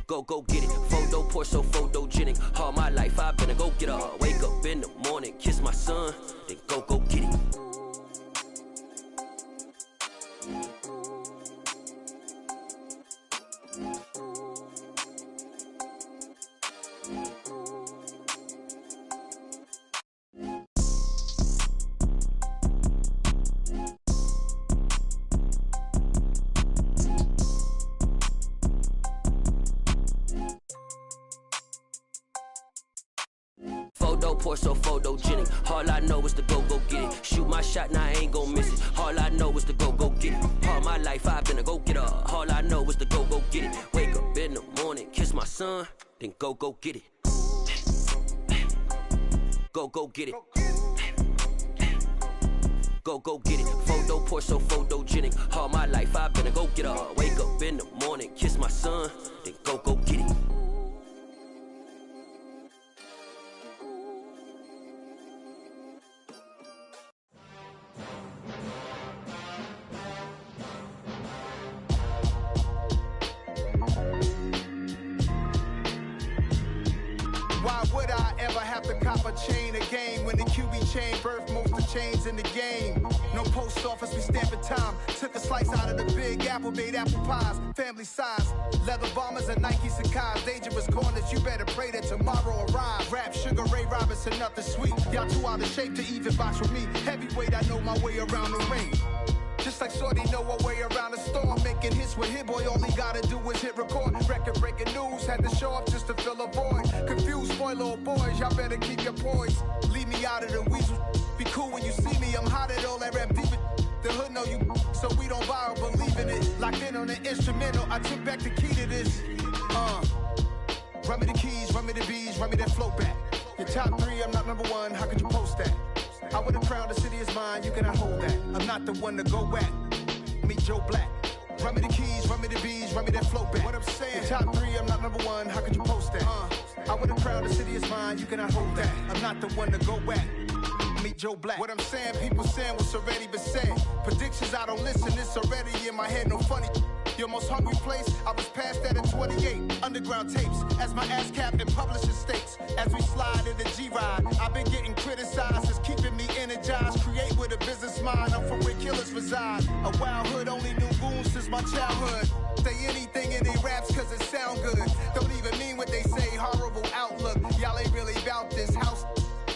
Go get it. Photo poor, so photogenic. All my life I've been a go-getter. Wake up in the morning, kiss my son, then go get it. Photo poor, so photogenic. All I know is to go get it. Shoot my shot, now I ain't gon' miss it. All I know is to go get it. All my life I've been a go-getter. All I know is to go get it. Wake up in the morning, kiss my son, then go get it. Go get it. Go get it. Photo poor, so photogenic. All my life I've been a go-getter. Wake up in the morning, kiss my son, then go get it. Why would I ever have to cop a chain a game when the QB chain birthed most of chains in the game? No post office, we stamping time. Took a slice out of the big apple, made apple pies, family size. Leather bombers and Nike Sacai's. Dangerous corners, you better pray that tomorrow arrives. Rap, Sugar Ray Robinson, nothing sweet. Y'all too out of shape to even box with me. Heavyweight, I know my way around the ring. Just like Shorty know her way around the storm. Making hits with Hit Boy, all he gotta do is hit record. Record breaking news, had to show up just to fill a void. Confused, spoil little boys, y'all better keep your poise. Leave me out of the weasel, be cool. Locked in on the instrumental, I took back the key to this. Run me the keys, run me the bees, run me that flow back. Your top 3, I'm not number 1, how could you post that? I would've crowned the city is mine, you cannot hold that. I'm not the one to go back. Meet Joe Black. Run me the keys, run me the bees, run me that flow back. What I'm saying, your top 3, I'm not number 1, how could you post that? I would've crowned the city is mine, you cannot hold that. I'm not the one to go back. Meet Joe Black. What I'm saying, people saying what's already been said. Predictions, I don't listen, it's already in my head, no funny. Your most hungry place, I was past that at 28. Underground tapes, as my ass capped in publishing states. As we slide in the G-Ride, I've been getting criticized, it's keeping me energized. Create with a business mind, I'm from where killers reside. A wild hood, only knew goons since my childhood. Say anything in they raps cause it sound good. Don't even mean what they say, horrible outlook. Y'all ain't really about this house.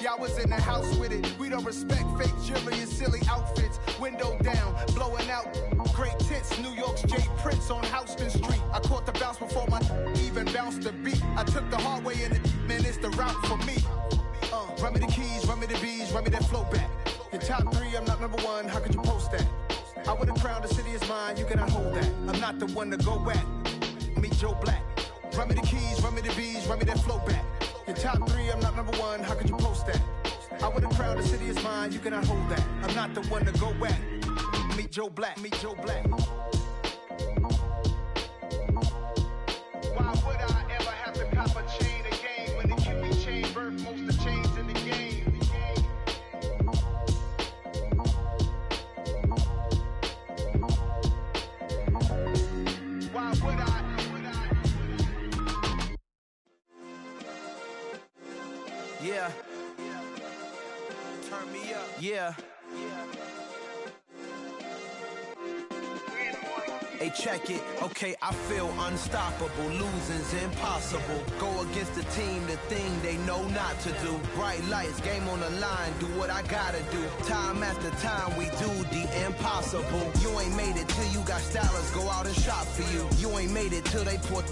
Y'all was in the house with it. We don't respect fake jewelry and silly outfits. Window down, blowing out great tits. New York's J. Prince on Houston Street. I caught the bounce before my even bounced the beat. I took the hard way in it, man, it's the route for me. Run me the keys, run me the bees, run me that flow back. Your top 3, I'm not number 1, how could you post that? I would've crowned the city is mine, you cannot hold that. I'm not the one to go back. Meet Joe Black. Run me the keys, run me the bees, run me that flow back. Your top 3, I'm not number 1, how could you post that? I would've crowned the city is mine, you cannot hold that. I'm not the one to go back. Meet Joe Black, meet Joe Black. Why would I ever have to cop a chain again when the QB chain birthed most of the chains in the game? Why would I? Yeah. Turn me up. Yeah. Hey, check it. Okay, I feel unstoppable. Losing's impossible. Go against the team, the thing they know not to do. Bright lights, game on the line, do what I gotta do. Time after time, we do the impossible. You ain't made it till you got stylists go out and shop for you. You ain't made it till they put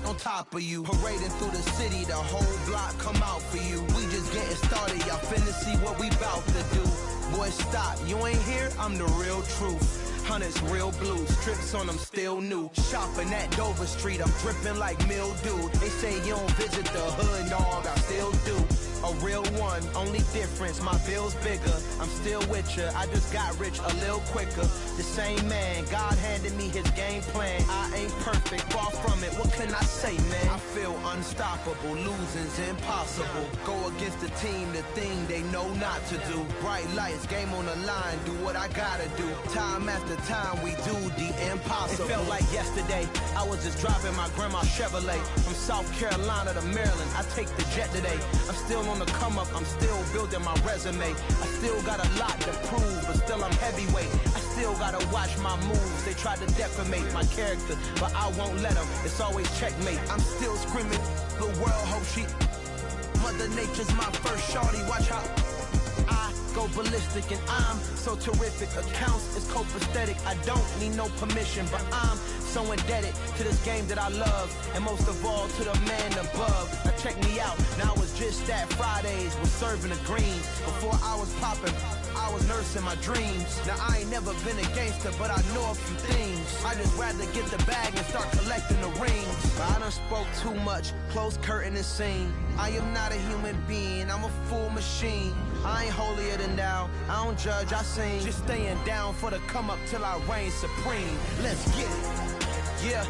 on top of you. Parading through the city, the whole block come out for you. We just getting started, y'all finna see what we bout to do. Boy, stop, you ain't here, I'm the real truth. Hunters, real blue, strips on them still new. Shopping at Dover Street, I'm dripping like mildew. They say you don't visit the hood, dog, I still do. A real one, only difference, my bill's bigger. I'm still with ya, I just got rich a little quicker. The same man, God handed me his game plan. I ain't perfect, far from it, what can I say, man? I feel unstoppable, losing's impossible. Go against the team, the thing they know not to do. Bright lights, game on the line, do what I gotta do. Time after time, we do the impossible. It felt like yesterday, I was just driving my grandma's Chevrolet. From South Carolina to Maryland, I take the jet today. I'm still on the come up, I'm still building my resume. I still got a lot to prove, but still I'm heavyweight. I still gotta watch my moves. They tried to defamate my character, but I won't let them. It's always checkmate. I'm still screaming, the world hope she. Mother Nature's my first shorty, watch how I go ballistic, and I'm so terrific. Accounts is copacetic, I don't need no permission, but I'm so indebted to this game that I love, and most of all to the man above. Now check me out, now it was just that Fridays was serving the greens. Before I was popping, I was nursing my dreams. Now I ain't never been a gangster, but I know a few things. I just rather get the bag and start collecting the rings. But I done spoke too much, close curtain and scene. I am not a human being, I'm a full machine. I ain't holier than thou, I don't judge, I sing. Just staying down for the come up till I reign supreme. Let's get it. Yeah,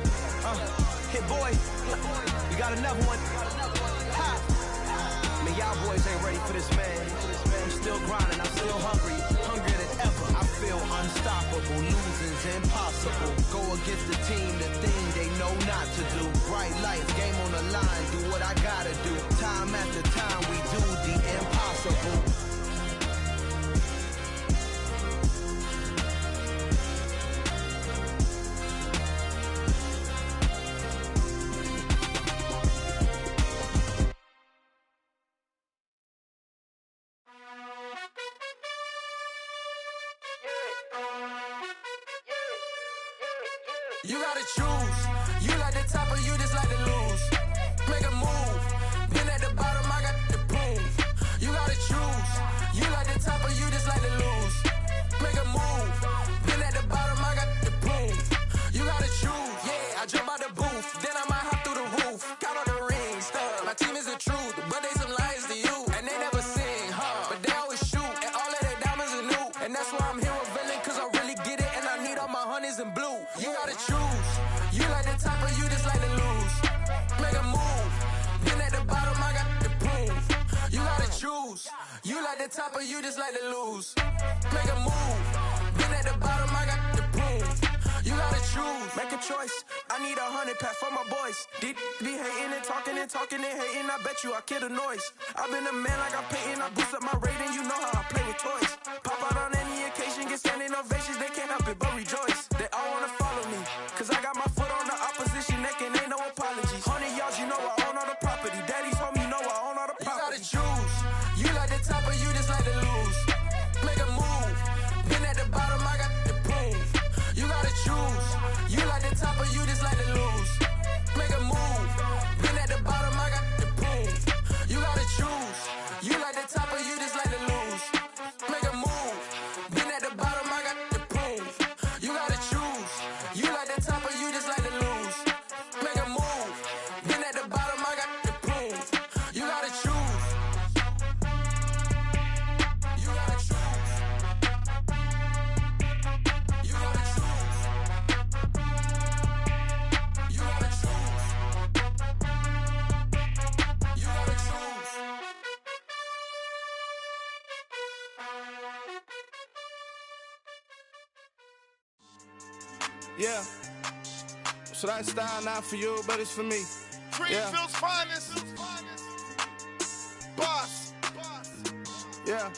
hit boy, you got another one. Ha. Man, y'all boys ain't ready for this, man. I'm still grinding, I'm still hungry, hungrier than ever. I feel unstoppable, losing's impossible. Go against the team, the thing they know not to do. Bright lights, game on the line, do what I gotta do. Time after time, we do the impossible. You gotta choose. You like the top or you just like to lose. Make a move. Been at the bottom, I got the proof. You gotta choose. You like the top or you just like to lose. Make a move. Been at the bottom, I got the proof. of you just like to lose. Make a move. Been at the bottom, I got the prove. You gotta choose, make a choice. I need 100 pack for my boys. Be hating and talking and hating. I bet you I kill the noise. I've been a man like I'm Peyton. I boost up my rating. You know how I play with toys. Pop out on any occasion, get standing ovations. They can't help it but rejoice. They all wanna follow me, cause I got my foot on the opposition neck and ain't no apologies. 100 yards, you know I own all the property. Daddy's home, you know I own all the property. You gotta choose. You like the top or you just like to lose. Make a move. Been at the bottom, I got the prove. You gotta choose. You like the top or you just like to lose. Make a move. Been at the bottom, I got the prove. You gotta choose. You like the top or you just like to lose. Make a move. Been at the bottom, I got the prove. You gotta choose. You like the top or you just like to lose. Make a move. Been at the bottom, I got the prove. You gotta choose. You gotta choose. You gotta choose. You gotta choose. You gotta choose. Yeah. So that style not for you, but it's for me. Greenfield's finest. Boss. Yeah.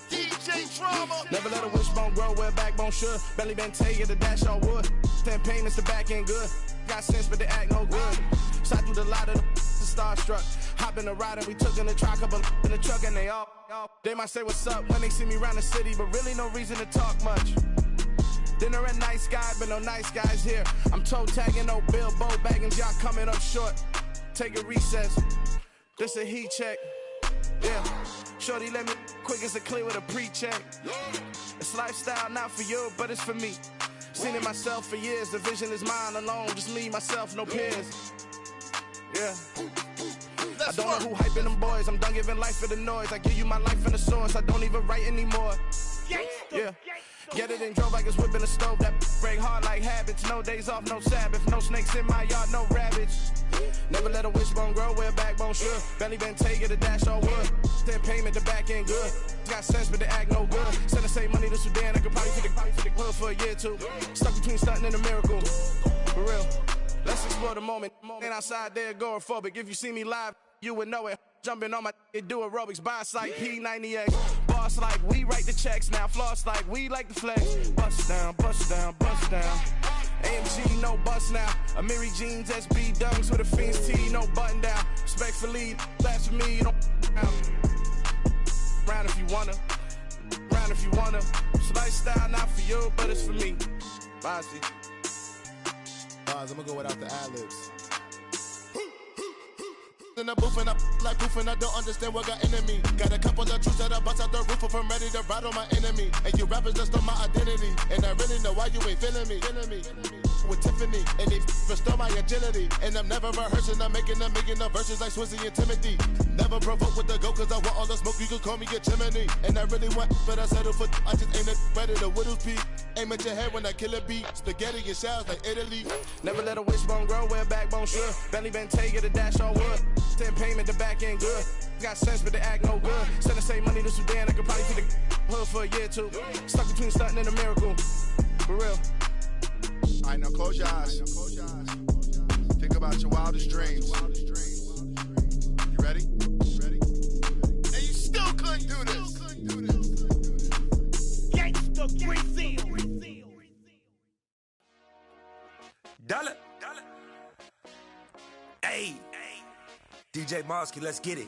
DJ Drama. Never let a wishbone grow where a backbone should. Belly been take it, the dash all wood. 10 payments, the back end good. Got sense, but they act no good. Shot through the lot of the starstruck. Hop in the ride and we took in the truck, couple in the truck and they all. They might say what's up when they see me round the city, but really no reason to talk much. Dinner at nice guy, but no nice guys here. I'm toe tagging, no Bilbo Baggins, y'all coming up short. Take a recess. This a heat check. Yeah. Shorty let me quick as a clear with a pre-check. It's lifestyle not for you, but it's for me. Seen it myself for years. The vision is mine alone. Just me, myself, no peers. Yeah. I don't know who hyping them boys. I'm done giving life for the noise. I give you my life in the source. I don't even write anymore. Yeah. Get it and drove like it's whipping the stove. That break hard like habits. No days off, no Sabbath. No snakes in my yard, no rabbits. Never let a wishbone grow where a backbone should. Belly been take it, the dash all wood. 10 payment, the back end good. Got sense, but they act no good. Send the same money to Sudan. I could probably take the hood for a year or two. Stuck between stunting and a miracle. For real. Let's explore the moment. Ain't outside there agoraphobic. If you see me live, you would know it. Jumping on my do aerobics, buy site P90X. Boss like we write the checks now. Floss like we like the flex. Bust down, bust down, bust down. AMG, no bust now. Amiri jeans, SB dunks with a Fiends T, no button down. Respectfully, that's for me, you don't round if you wanna. Round if you wanna. So lifestyle not for you, but it's for me. Bossy. Bars, I'm gonna go without the ad-libs. In the booth and I like proof and I don't understand what got into me. Got a couple of truths that I bust out the roof if I'm ready to ride on my enemy. And you rappers just stole my identity. And I really know why you ain't feeling me. With Tiffany, and they restore my agility. And I'm never rehearsing, I'm making a million of verses like Swizzy and Timothy. Never provoke with the go, cause I want all the smoke, you can call me a chimney. And I really want, but I settle for, I just ain't ready to whittles peak. Aim at your head when I kill a beat. Spaghetti and shells like Italy. Never let a wishbone grow where a backbone should. Belly been take it, the dash all wood. 10 payment, the back end good. Got sense, but they act no good. Send the same money to Sudan, I could probably take the hood for a year or two. Stuck between stunting and a miracle. For real. Alright, now close your eyes. Think about your wildest dreams. You ready? And you still couldn't do this. Gangsta Brazil. Dollar. Hey. DJ Mosky, let's get it.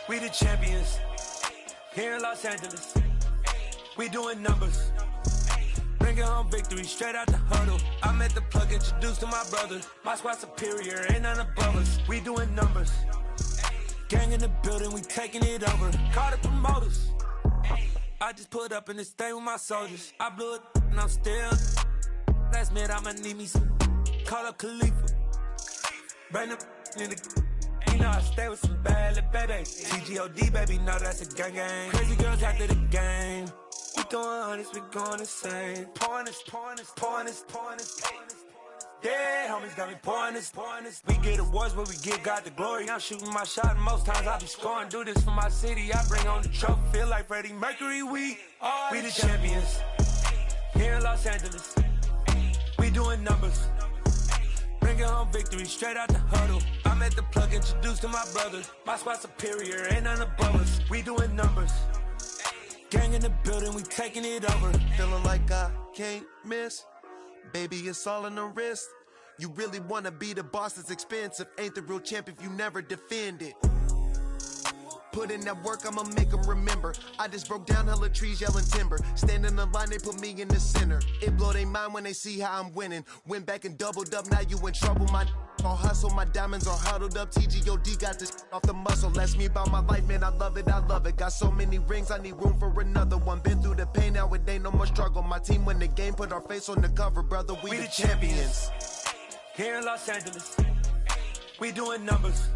We the champions here in Los Angeles. We doing numbers. Bringing home victory straight out the huddle. I met the plug, introduced to my brother. My squad superior, ain't none above us. We doing numbers. Gang in the building, we taking it over. Call the promoters. I just put up in this thing with my soldiers. I blew it and I'm still. Last minute I'ma need me some. Call up Khalifa. Bring them in the. You know I stay with some bad little baby. TGOD baby, know that's a gang gang. Crazy girls after the game. We going honest, we going insane. Pouring this. Dead homies got me pouring this. We get awards, but we give God the glory. I'm shooting my shot, and most times I be scoring. Do this for my city, I bring on the trophy. Feel like Freddie Mercury, we the champions. Here in Los Angeles, we doing numbers. Bringing home victory straight out the huddle. I'm at the plug, introduced to my brothers. My squad superior, ain't none above us. We doing numbers. Gang in the building, we taking it over. Feeling like I can't miss. Baby, it's all in the wrist. You really wanna be the boss, it's expensive. Ain't the real champ if you never defend it. Put in that work, I'ma make them remember. I just broke down hella trees, yelling timber. Stand in the line, they put me in the center. It blow they mind when they see how I'm winning. Went back and doubled up, now you in trouble. My all hustle, my diamonds are huddled up. TGOD got this off the muscle. Ask me about my life, man, I love it, I love it. Got so many rings, I need room for another one. Been through the pain, now it ain't no more struggle. My team win the game, put our face on the cover, brother, we the champions. Here in Los Angeles, we doing numbers.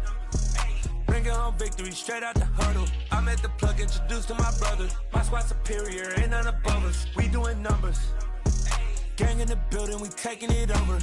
Bringing home victory straight out the huddle. I'm at the plug, introduced to my brothers. My squad superior, ain't none above us. We doing numbers. Gang in the building, we taking it over.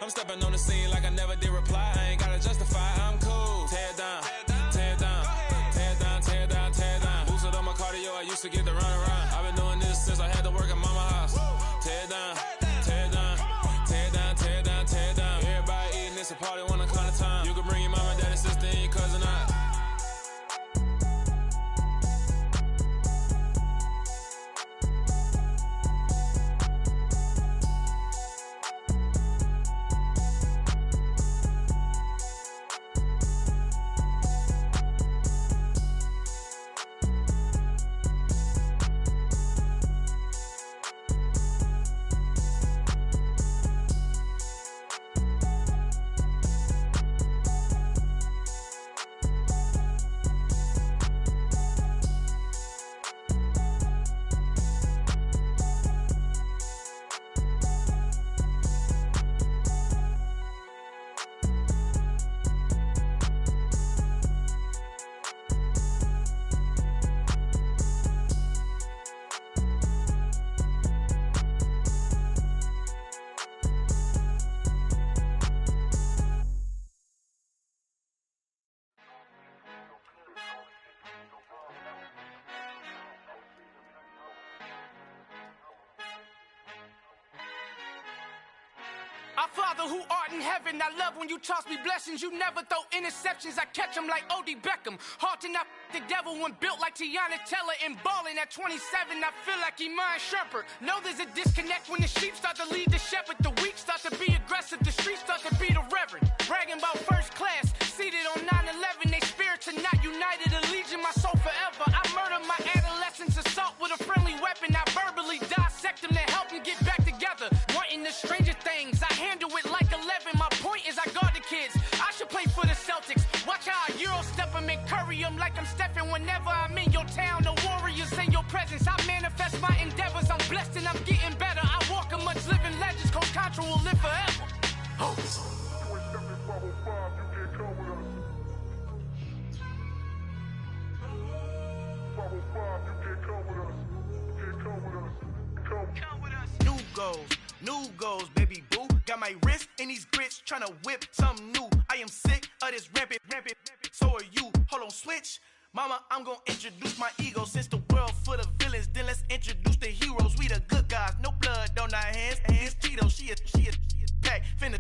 I'm stepping on the scene like I never did reply. I ain't gotta justify, I'm cool. Tear down, tear down, tear down, tear down, tear down. Boosted on my cardio, I used to get the run around. I've been doing this since I had to work at mama house. Tear down, tear down, tear down, tear down, tear down. Everybody eating, it's a party when I come to time. You can bring your mama, daddy, sister, and your cousin out. Father who art in heaven, I love when you toss me blessings. You never throw interceptions, I catch them like O.D. Beckham. Hard to not the devil when built like Tiana Teller and balling at 27. I feel like Iman Shumpert. Know there's a disconnect when the sheep start to lead the shepherd. The weak start to be aggressive, the streets start to be the reverend. Bragging about first class, seated on 9/11. They spirits are not united, a legion, my soul forever. I murder my adolescence, assault with a friendly weapon. I verbally dissect them to help them get back together. Wanting the stranger things, I handle it like 11. My point is I guard the kids. I should play for the Celtics. Watch how I Euro step them and curry them like I'm stepping. Whenever I'm in your town, the warriors in your presence. I manifest my endeavors. I'm blessed and I'm getting better. I walk amongst living legends. Coach Contra will live forever. Oh. New goals, baby boo. Got my wrist in these grits, tryna whip something new. I am sick of this rampant. So are you. Hold on, switch. Mama, I'm gonna introduce my ego. Since the world full of villains, then let's introduce the heroes. We the good guys, no blood on our hands. It's Tito, she is back. Finna,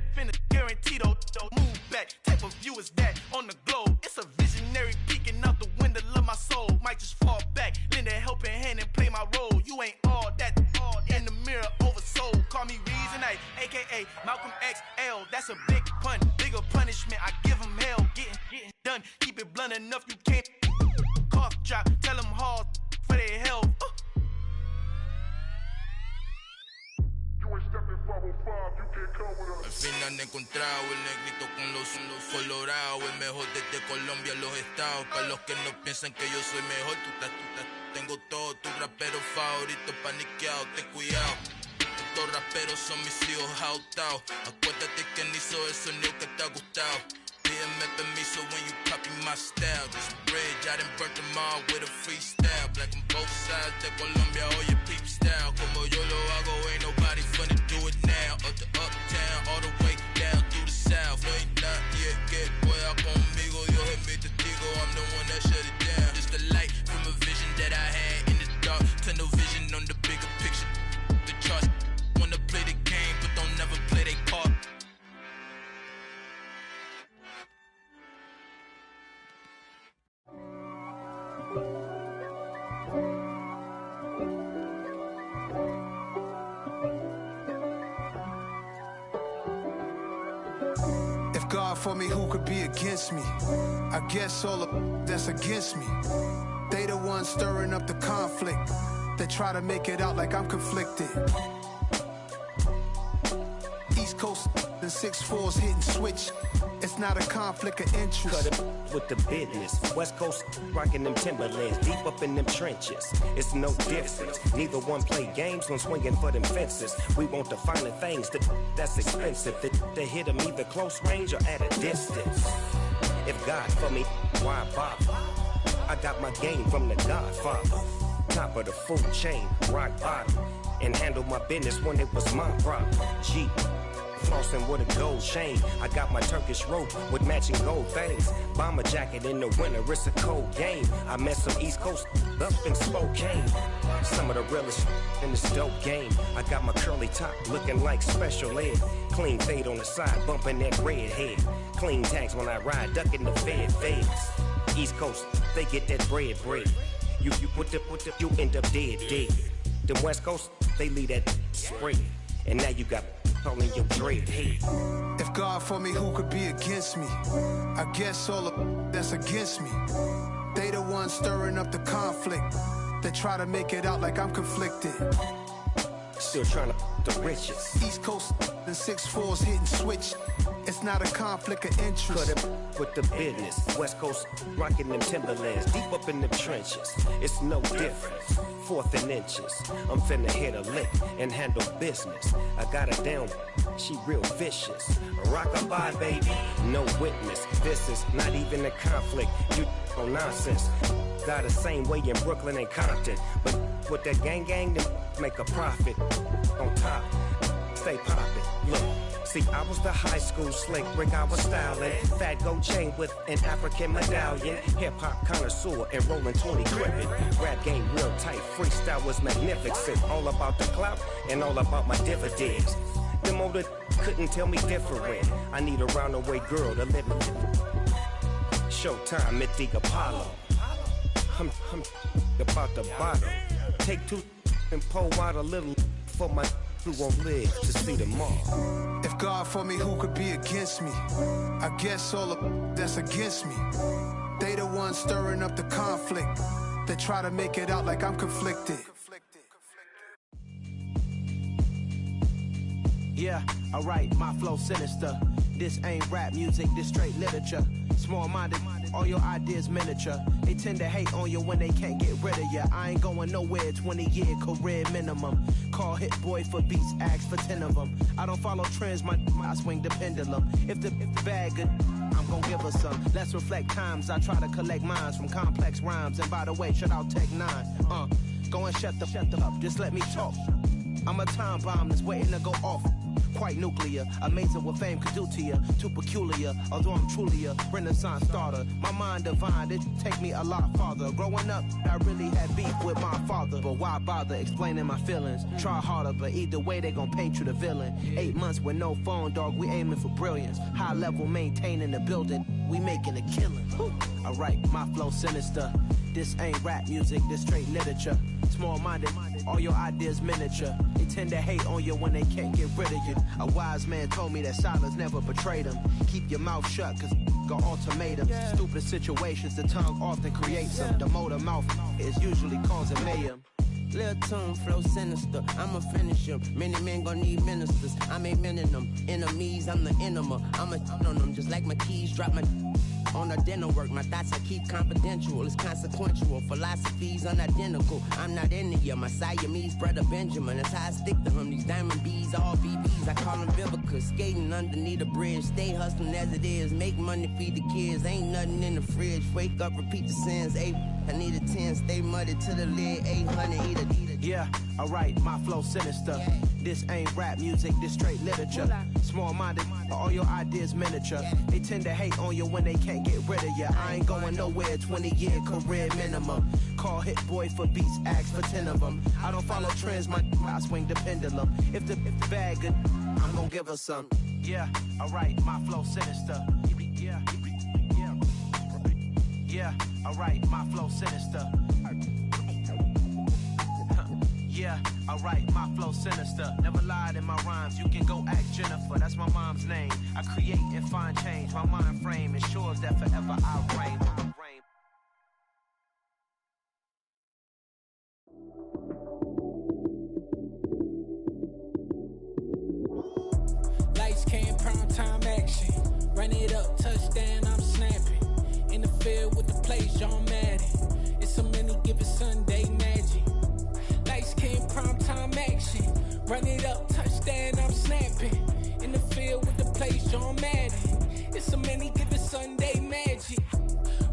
guaranteed, move back. Type of view is that on the globe. It's a visionary peeking out the window of my soul. Might just fall back, lend a helping hand and play my role. You ain't all that in the mirror oversold. Call me Reason A, aka Malcolm XL. That's a big pun, bigger punishment. I give him hell, getting done. Keep it blunt enough, you can't cough drop. Tell them hard for their health. Al fin han encontrado el negrito con los colorados, el mejor desde Colombia, los estados. Para los que no piensan que yo soy mejor, tengo todo, tu rapero favorito paniqueado, ten cuidado. Estos raperos son mis hijos jautados. Acuérdate que ni hizo el sonido que te ha gustado. Pídeme permiso when you copy my style. This bridge, I done burnt them all with a freestyle. Black on both sides de Colombia, oye peep style. Como yo lo hago, ain't nobody finna do it now. Up to uptown, all the way down through the south. No hay nadie que pueda conmigo, Dios es mi testigo. I'm the one that shut it down. Just the light from a vision that I had in the dark. Tunnel vision on the bigger picture. The charts wanna play the game, but don't never play their part. If God for me, who could be against me? I guess all of that's against me. They the ones stirring up the conflict. They try to make it out like I'm conflicted. East Coast and 6'4's hitting switch. It's not a conflict of interest. Cut it with the business. West Coast rocking them Timberlands, deep up in them trenches. It's no difference. Neither one play games when swinging for them fences. We want the finer things that's expensive. They hit them either close range or at a distance. If God for me, why bother? I got my game from the Godfather. Top of the food chain, rock bottom. And handle my business when it was my problem. G. Flossing with a gold chain. I got my Turkish rope with matching gold things. Bomber jacket in the winter, it's a cold game. I met some East Coast up in Spokane. Some of the realest in this dope game. I got my curly top looking like special ed. Clean fade on the side, bumping that red head. Clean tags when I ride, ducking the feds. East Coast, they get that bread. You put the, you end up dead. Them West Coast, they leave that spray. And now you got all in your dread head. If God for me, who could be against me? I guess all of that's against me. They the ones stirring up the conflict. They try to make it out like I'm conflicted. Still trying to the riches. East Coast and 6'4's hitting switch. It's not a conflict of interest. Cut it with the business. West Coast rocking them Timberlands, deep up in them trenches. It's no difference. 4th and inches. I'm finna hit a lick and handle business. I got her down, she real vicious. Rockabye, baby, no witness. This is not even a conflict. You on nonsense. Got the same way in Brooklyn and Compton. But with that gang, then make a profit. On top, stay poppin'. Look. See, I was the high school slick Rick, I was styling. Fat gold chain with an African medallion. Hip-hop connoisseur and rolling 20 gripping. Rap game real tight, freestyle was magnificent. All about the clout and all about my dividends. Them older couldn't tell me different. I need a roundaway girl to live it. Showtime at the Apollo. I'm about the bottom. Take two and pour out a little for my who won't live to see tomorrow. If God for me, who could be against me? I guess all of that's against me. They the ones stirring up the conflict. They try to make it out like I'm conflicted. Yeah, alright, my flow sinister. This ain't rap music, this straight literature. Small-minded, all your ideas miniature. They tend to hate on you when they can't get rid of you. I ain't going nowhere, 20-year career minimum. Call Hit Boy for beats, ask for 10 of them. I don't follow trends, I swing the pendulum. If the bag good, I'm gon' give her some. Let's reflect times, I try to collect minds from complex rhymes. And by the way, shout out Tech 9. Go and shut the up, just let me talk. I'm a time bomb that's waiting to go off. Quite nuclear, amazing what fame could do to you. Too peculiar, although I'm truly a renaissance starter. My mind divine, it take me a lot farther. Growing up, I really had beef with my father. But why bother explaining my feelings? Try harder, but either way they gon' paint you the villain. 8 months with no phone, dog, we aiming for brilliance. High level maintaining the building, we making a killing. Alright, my flow sinister. This ain't rap music, this straight literature. Small-minded, all your ideas miniature. They tend to hate on you when they can't get rid of you. A wise man told me that silence never betrayed him. Keep your mouth shut, cause got ultimatums. Stupid situations, the tongue often creates them. The motor mouth is usually causing mayhem. Lil' tune, flow sinister, I'ma finish him. Many men gon' need ministers, I'm a men in them. Enemies, I'm the enema, I'ma on them. Just like my keys, drop my on the dinner work. My thoughts I keep confidential, it's consequential. Philosophies unidentical, I'm not in the my Siamese brother Benjamin. That's how I stick to him, these diamond bees, all BBs. I call them Vivica, skating underneath the bridge. Stay hustling as it is, make money, feed the kids. Ain't nothing in the fridge, wake up, repeat the sins. I need a 10, stay muddy to the lid, 800, eat it. Yeah, alright, my flow sinister. This ain't rap music, this straight literature. Small-minded, all your ideas miniature. They tend to hate on you when they can't get rid of you. I ain't going nowhere, 20-year career minimum. Call Hit Boy for beats, ask for 10 of them. I don't follow trends, I swing the pendulum. If the bag good, I'm gon' give her some. Yeah, alright, my flow sinister. Yeah, alright, my flow sinister. Yeah, alright, my flow sinister. Never lied in my rhymes, you can go ask Jennifer, that's my mom's name. I create and find change, my mind frame ensures that forever I reign. Lights came, prime time action. Run it up, touchdown, I'm snapping. In the field with the plays, John Madden. It's a many given Sunday magic. Lights came, prime time action. Run it up, touchdown, I'm snapping. In the field with the plays, John Madden. It's a many given Sunday magic.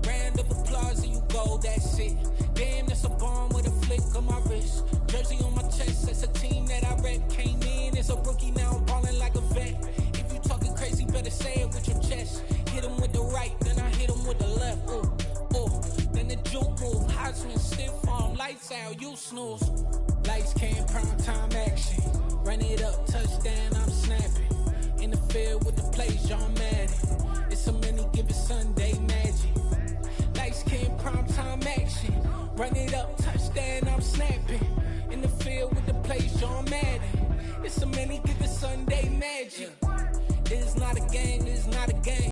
Round of applause and you go, that's it. Damn, that's a bomb with a flick on my wrist. Jersey on my chest, that's a team that I rep. Came in as a rookie, now I'm ballin' like a vet. If you talking crazy, better say it with your chest. Hit him with the right, then I hit him with the left. Then the juke move, Heisman stiff arm, lights out, you snooze. Lights came, prime time action. Run it up, touchdown, I'm snapping. In the field with the plays, John Madden. It's a many given Sunday magic. Lights came, prime time action. Run it up, touchdown, I'm snapping. In the field with the plays, John Madden. It's a many given Sunday magic. It's not a game,